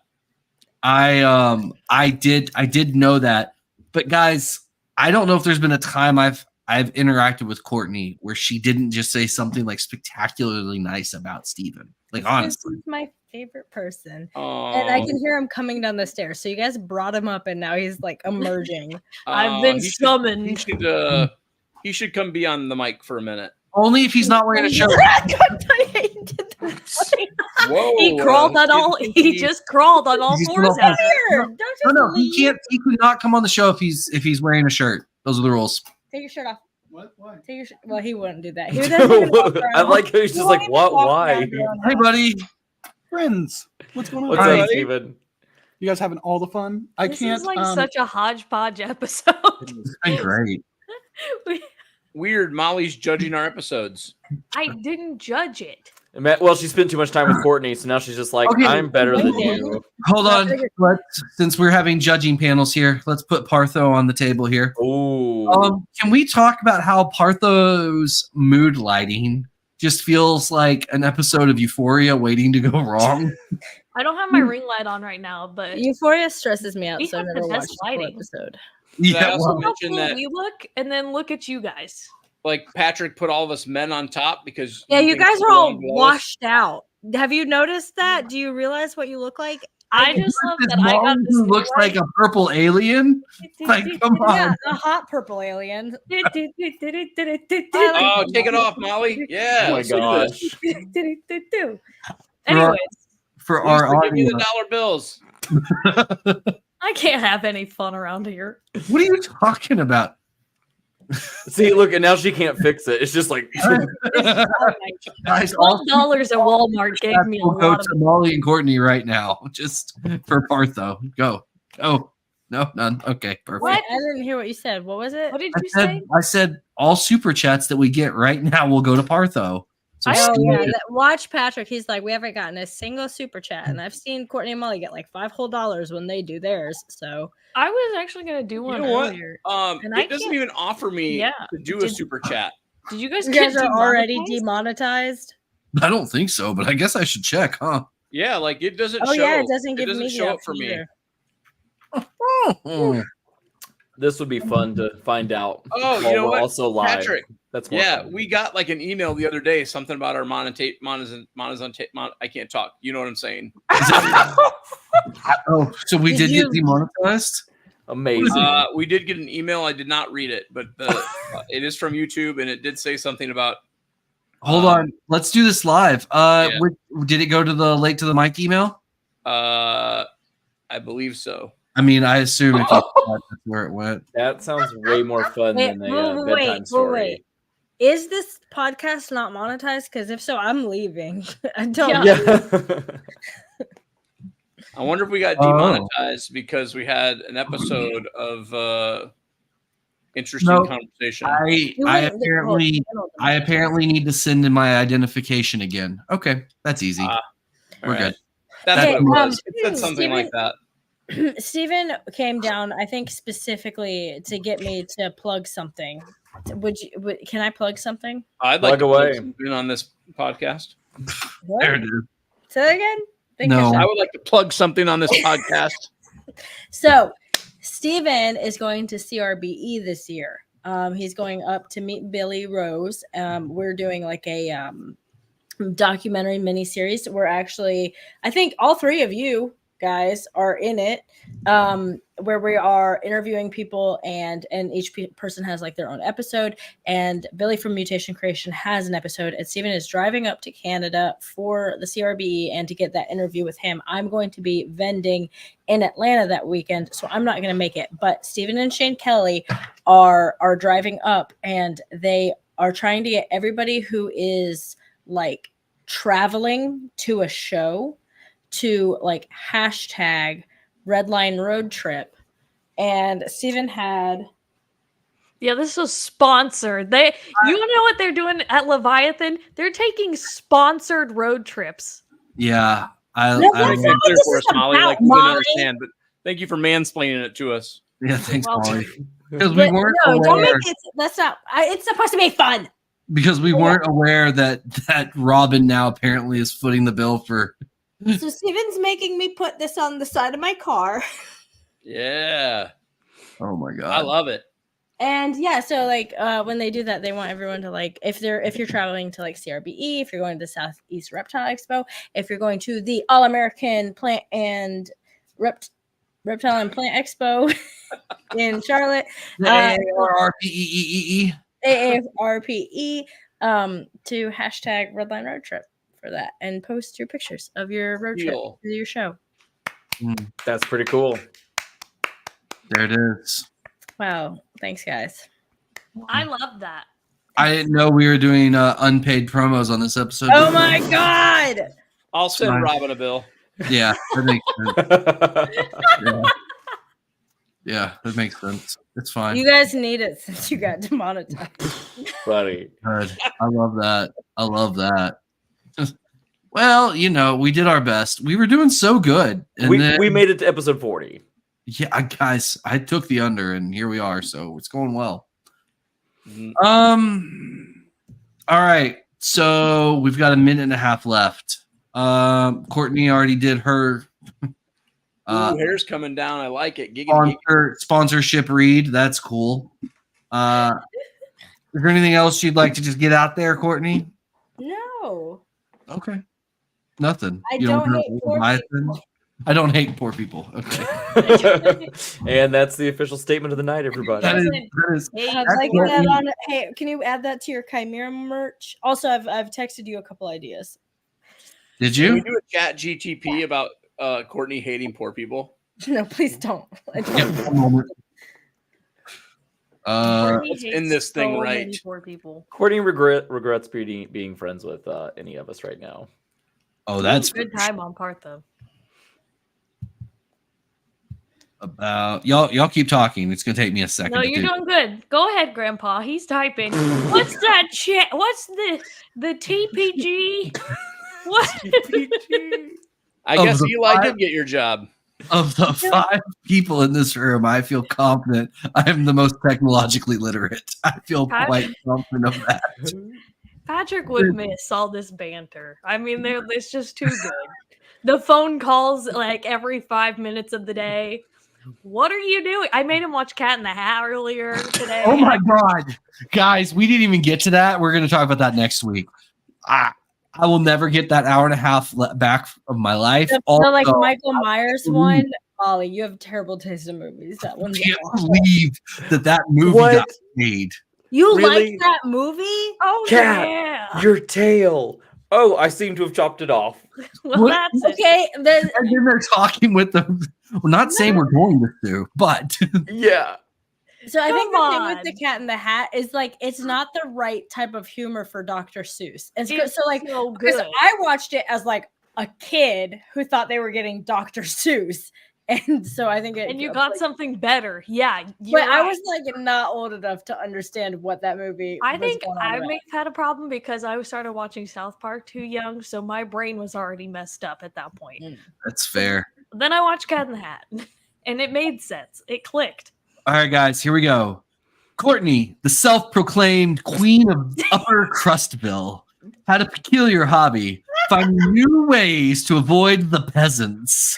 I did know that, but guys, I don't know if there's been a time I've interacted with Courtney where she didn't just say something like spectacularly nice about Steven. Like, honestly. He's my favorite person. Oh, And I can hear him coming down the stairs. So you guys brought him up and now he's like emerging. I've been he summoned. He should come be on the mic for a minute. Only if he's not wearing a shirt. Whoa! He crawled on all. He just crawled on all He's fours. crawled. At her. No, he can't. He could not come on the show if he's wearing a shirt. Those are the rules. Take your shirt off. What? Why? Take your well, he wouldn't do that. He doesn't even walk I around. like how he's He just won't like, even what? walk Why? around your own Hey, house. buddy. Friends, what's going on? What's Hi. up, Steven? You guys having all the fun? I This can't. is like such a hodgepodge episode. It's been great. Weird. Molly's judging our episodes. I didn't judge it. Well, she spent too much time with Courtney, so now she's just like, Okay, I'm better than okay. you. Hold on. Since we're having judging panels here, let's put Partho on the table here. Ooh. Can we talk about how Partho's mood lighting just feels like an episode of Euphoria waiting to go wrong? I don't have my ring light on right now, but Euphoria stresses me out, We so I have the never best watched the full lighting. episode. Did I Yeah, also well, how mention cool that we look, and then look at you guys. like Patrick put all of us men on top because Yeah, he you thinks guys we're are all below us? washed out. Have you noticed that? Do you realize what you look like? I just love his that I got mom this who looks like a purple alien. Like, come Yeah, on. a hot purple alien. Oh, take it off, Molly. Yeah. Oh my let's do this. gosh. Anyways, For We used our to give you the audience. dollar bills. I can't have any fun around here. What are you talking about? See, look, and now she can't fix it. It's just like, Guys, all $12 at Walmart gave me a will go lot of. to Molly and Courtney right now, just for Partho. Go. No, none. Okay, perfect. Wait, I didn't hear what you said. What was it? What did you say? I said all super chats that we get right now will go to Partho. So I- Oh Steve- yeah, watch Patrick. He's like, we haven't gotten a single super chat, and I've seen Courtney and Molly get like $5 whole when they do theirs. So I was actually gonna do You one know what? earlier. And I It doesn't can't- even offer me Yeah. to do a Did- super chat. Did you guys you get guys are already demonetized? demonetized. I don't think so, but I guess I should check, huh? Yeah, like it doesn't Oh show. yeah, it doesn't give me the show up for option me. either. This would be fun to find out. Oh, you while know we're what? also live. Patrick. That's more Yeah, fun. we got like an email the other day, something about our I can't talk. You know what I'm saying? Oh, so we did get demonetized? Amazing. We did get an email. I did not read it, but it is from YouTube, and it did say something about. Hold on, let's do this live. Yeah. Did it go to the late to the mic email? I believe so. I mean, I assume if you that's where it went. That sounds way more fun than a bedtime story. Is this podcast not monetized? Because if so, I'm leaving. I don't. Yeah. I wonder if we got demonetized because we had an episode of interesting conversation. I apparently need to send in my identification again. Okay, that's easy. We're good. That's what it was. It said something like that. Steven came down, I think, specifically to get me to plug something. Can I plug something? I'd like to plug something on this podcast. There it is. Say that again? I would like to plug something on this podcast. So, Steven is going to CRBE this year. He's going up to meet Billy Rose. We're doing like a documentary miniseries. We're actually, I think all three of you guys are in it, where we are interviewing people, and each person has like their own episode. And Billy from Mutation Creation has an episode, and Steven is driving up to Canada for the CRBE and to get that interview with him. I'm going to be vending in Atlanta that weekend, so I'm not going to make it. But Steven and Shane Kelly are driving up, and they are trying to get everybody who is like traveling to a show to like hashtag Redline Road Trip. And Steven had this is sponsored. You want to know what they're doing at Leviathan? They're taking sponsored road trips. Yeah, I make it clear for us, Molly. Like we didn't understand, but thank you for mansplaining it to us. Yeah, thanks, Molly. Because we weren't don't aware. make it. That's not. It's supposed to be fun. Because we weren't aware that Robin now apparently is footing the bill for. So Steven's making me put this on the side of my car. Yeah. Oh my god. I love it. And yeah, so like when they do that, they want everyone to like, if you're traveling to like CRBE, if you're going to the Southeast Reptile Expo, if you're going to the All American Plant and Reptile and Plant Expo in Charlotte, AARPE. AARPE, to hashtag Redline Road Trip for that, and post your pictures of your road trip to your show. That's pretty cool. There it is. Wow. Thanks, guys. I love that. I didn't know we were doing unpaid promos on this episode. Oh my god! I'll send Robin a bill. Yeah, that makes sense. Yeah, that makes sense. It's fine. You guys need it since you got demonetized. Buddy. Good. I love that. Well, we did our best. We were doing so good. And we made it to episode 40. Yeah, guys, I took the under, and here we are. So it's going well. All right. So we've got a minute and a half left. Courtney already did her. Hair's coming down. I like it. Sponsorship read. That's cool. Is there anything else you'd like to just get out there, Courtney? No. Okay. Nothing. I don't hate poor people. I don't hate poor people. Okay. And that's the official statement of the night, everybody. That is I'd like that on. Hey, can you add that to your Chimera merch? Also, I've texted you a couple ideas. Did you? Can we do a chat GTP about Courtney hating poor people? No, please don't. One moment. Let's end this thing right. Poor people. Courtney regrets being friends with any of us right now. Oh, that's good time on part though. About y'all keep talking. It's gonna take me a second. No, you're doing good. Go ahead, Grandpa. He's typing. What's that chat? What's the TPG? What? TPG? I guess Eli did get your job. Of the 5 people in this room, I feel confident I am the most technologically literate. I feel quite confident of that. Patrick would miss all this banter. I mean, it's just too good. The phone calls like every 5 minutes of the day. What are you doing? I made him watch Cat in the Hat earlier today. Oh my God. Guys, we didn't even get to that. We're going to talk about that next week. I will never get that hour and a half back of my life. The like Michael Myers one, Ollie, you have terrible taste in movies. That one's I can't awful. believe that movie got made. You Really? like that movie? Oh Cat, yeah. your tail. Oh, I seem to have chopped it off. Well, that's okay. And then they're talking with them. We're not saying we're going to sue, but Yeah. So I think the Come thing with on. the Cat in the Hat is like it's not the right type of humor for Dr. Seuss. And so, It's like so because good. I watched it as like a kid who thought they were getting Dr. Seuss. And so I think And you got something better. Yeah. But I was like not old enough to understand what that movie I was think going on I with. may have had a problem because I started watching South Park too young, so my brain was already messed up at that point. that's fair. Then I watched Cat in the Hat, and it made sense. It clicked. All right, guys, here we go. Courtney, the self-proclaimed queen of Upper Crustville, had a peculiar hobby: finding new ways to avoid the peasants.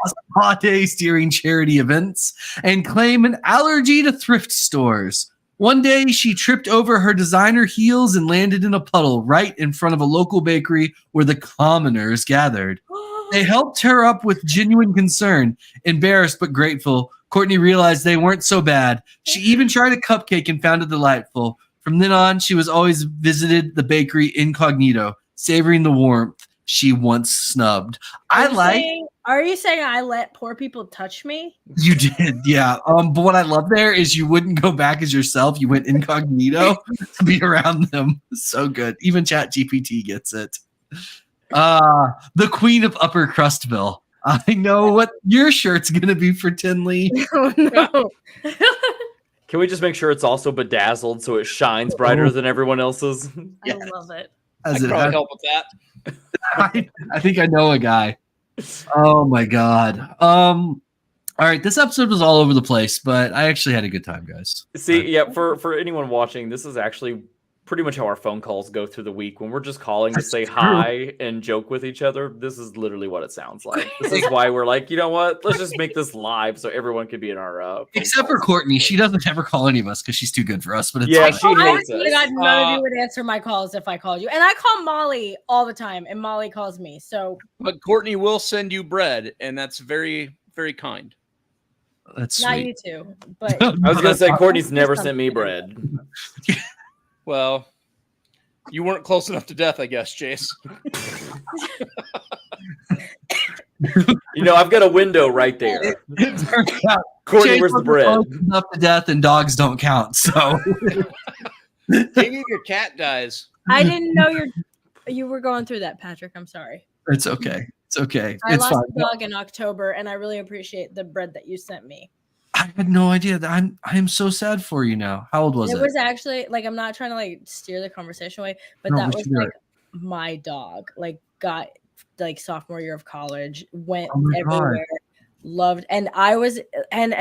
Spa days during charity events and claim an allergy to thrift stores. One day, she tripped over her designer heels and landed in a puddle right in front of a local bakery where the commoners gathered. They helped her up with genuine concern. Embarrassed but grateful, Courtney realized they weren't so bad. She even tried a cupcake and found it delightful. From then on, she was always visited the bakery incognito, savoring the warmth she once snubbed. Are you saying I let poor people touch me? You did, yeah. But what I love there is you wouldn't go back as yourself. You went incognito to be around them. So good. Even ChatGPT gets it. The queen of Upper Crustville. I know what your shirt's gonna be for Tinley. Oh no. Can we just make sure it's also bedazzled so it shines brighter than everyone else's? I love it. I can probably help with that. I think I know a guy. Oh my God. All right, this episode was all over the place, but I actually had a good time, guys. See, yeah, for anyone watching, this is actually pretty much how our phone calls go through the week. When we're just calling to say hi and joke with each other, this is literally what it sounds like. This is why we're like, you know what? Let's just make this live so everyone can be in our except for Courtney. She doesn't ever call any of us because she's too good for us. But it's yeah, fine. she hates I us. got none of you would answer my calls if I called you. And I call Molly all the time, and Molly calls me. So But Courtney will send you bread, and that's very, very kind. That's not sweet. you two, but I was gonna say Courtney's never sent me bread. Well, you weren't close enough to death, I guess, Chase. You know, I've got a window right there. It turns out Courtney, Chase where's the wasn't bread? close enough to death, and dogs don't count. So Maybe if your cat dies. I didn't know you were going through that, Patrick. I'm sorry. it's okay. It's okay. I It's lost fine. a dog in October, and I really appreciate the bread that you sent me. I had no idea that I am so sad for you now. How old was it? It was actually like I'm not trying to like steer the conversation away, but No, that we was should do like it. my dog. Like got like sophomore year of college, went Oh my God. everywhere, loved, and I was and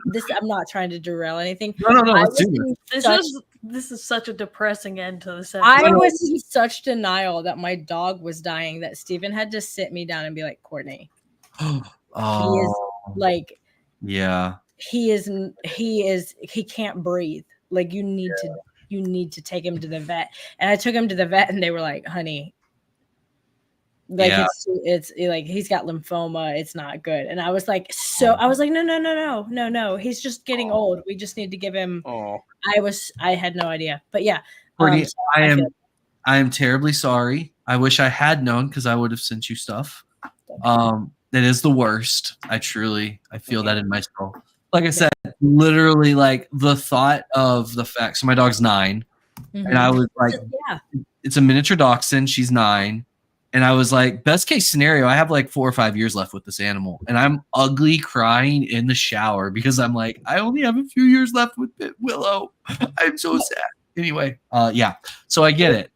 this I'm not trying to derail anything. No, I let's was do it. in This is such a depressing end to this episode. I was in such denial that my dog was dying that Steven had to sit me down and be like, Courtney, Oh, he is like yeah. he can't breathe. Like you need to take him to the vet. And I took him to the vet and they were like, honey, like it's like he's got lymphoma, it's not good. And I was like, no, he's just getting old. We just need to give him I had no idea. But yeah. Courtney, I am terribly sorry. I wish I had known because I would have sent you stuff. That is the worst. I feel that in my soul. Like I said, literally like the thought of the fact. So my dog's 9 and I was like, it's a miniature dachshund. She's 9. And I was like, best case scenario, I have like 4 or 5 years left with this animal. And I'm ugly crying in the shower because I'm like, I only have a few years left with Willow. I'm so sad. Anyway, yeah. So I get it.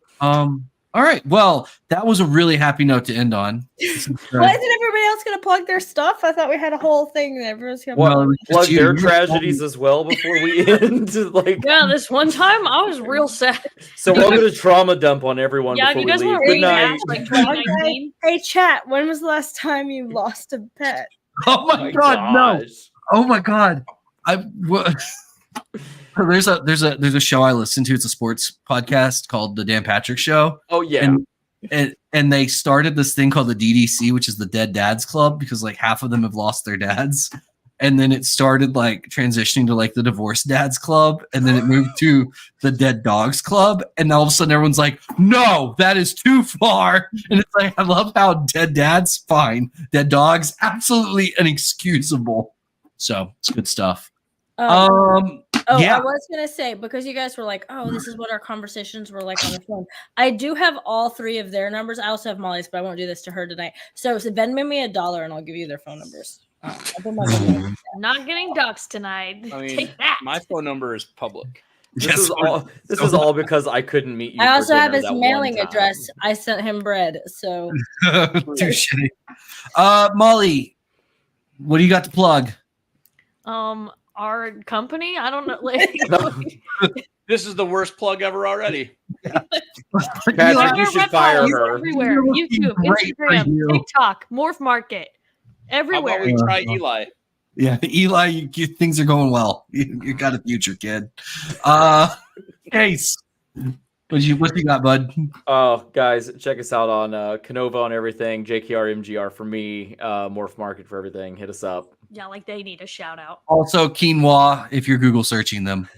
All right. Well, that was a really happy note to end on. Why isn't everybody else going to plug their stuff? I thought we had a whole thing that everyone's going to plug their tragedies as well before we end. Yeah, this one time I was real sad. So we're going to trauma dump on everyone Yeah, before you guys we leave. want to Good night. like 2019? Hey, chat. When was the last time you lost a pet? Oh my God, no! Oh my God, there's a show I listen to. It's a sports podcast called The Dan Patrick Show. Oh yeah, and they started this thing called the DDC, which is the Dead Dads Club, because like half of them have lost their dads. And then it started like transitioning to like the Divorced Dads Club, and then it moved to the Dead Dogs Club, and all of a sudden everyone's like, "No, that is too far." And it's like, I love how dead dads fine, dead dogs absolutely inexcusable. So it's good stuff. I was gonna say, because you guys were like, "Oh, this is what our conversations were like on the phone." I do have all three of their numbers. I also have Molly's, but I won't do this to her tonight. So Venmo me $1, and I'll give you their phone numbers. Not getting ducks tonight. I mean, Take that. my phone number is public. This is all because I couldn't meet you. I for also have dinner his that one mailing time. address. I sent him bread, so too shitty. Molly, what do you got to plug? Our company. I don't know. Like, This is the worst plug ever already. Patrick, you should fire her. Everywhere. YouTube, Instagram, TikTok, Morph Market. Everywhere. How about we try Eli? Yeah, Eli, things are going well. You got a future, kid. Case, what you got, bud? Oh, guys, check us out on Canova on everything. JKR MGR for me. Morph Market for everything. Hit us up. Yeah, like they need a shout out. Also, quinoa if you're Google searching them.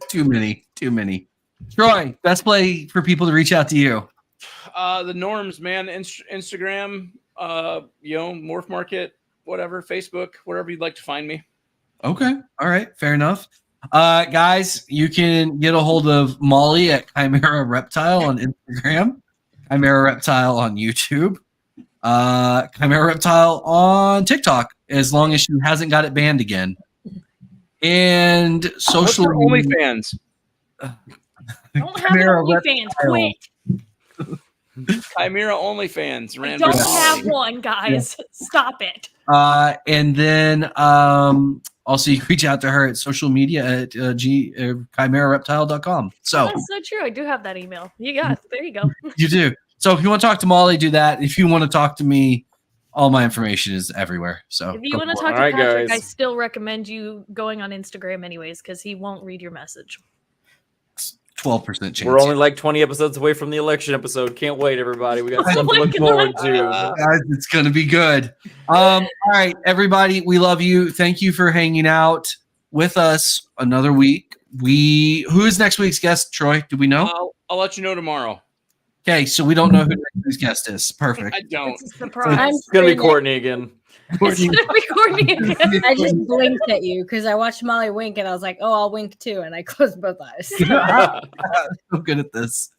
Too many. Troy, best play for people to reach out to you. The norms, man. Instagram, Morph Market, whatever, Facebook, wherever you'd like to find me. Okay. All right. Fair enough. Guys, you can get a hold of Molly at Chimera Reptile on Instagram, Chimera Reptile on YouTube, Chimera Reptile on TikTok, as long as she hasn't got it banned again. And social OnlyFans. Don't have an OnlyFans. Quit. Chimera OnlyFans. I don't have one, guys. Yeah. Stop it. And then also you can reach out to her at social media at chimerareptile.com. So that's so true. I do have that email. You got it. There you go. You do. So if you want to talk to Molly, do that. If you want to talk to me, all my information is everywhere. So if you want to talk to Patrick, I still recommend you going on Instagram anyways, because he won't read your message. 12% chance. We're only like 20 episodes away from the election episode. Can't wait, everybody. We got stuff to look forward to. Guys, it's going to be good. All right, everybody. We love you. Thank you for hanging out with us another week. Who is next week's guest, Troy? Do we know? I'll let you know tomorrow. Okay, so we don't know who next week's guest is. Perfect. I don't. It's a surprise. It's going to be Courtney again. It's going to be Courtney again. I just blinked at you because I watched Molly wink and I was like, "Oh, I'll wink too," and I closed both eyes. So good at this,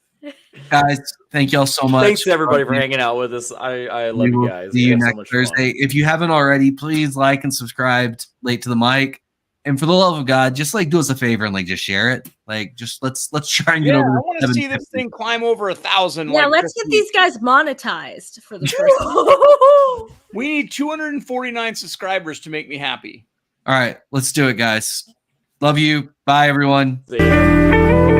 guys. Thank y'all so much. Thanks to everybody for hanging out with us. I love you guys. See you next Thursday. If you haven't already, please like and subscribe to Late to the Mic. And for the love of God, just like do us a favor and like just share it. Like just let's try and get over. I want to see this thing climb over 1,000. Yeah, let's get these guys monetized for the first. We need 249 subscribers to make me happy. All right, let's do it, guys. Love you. Bye, everyone. See ya.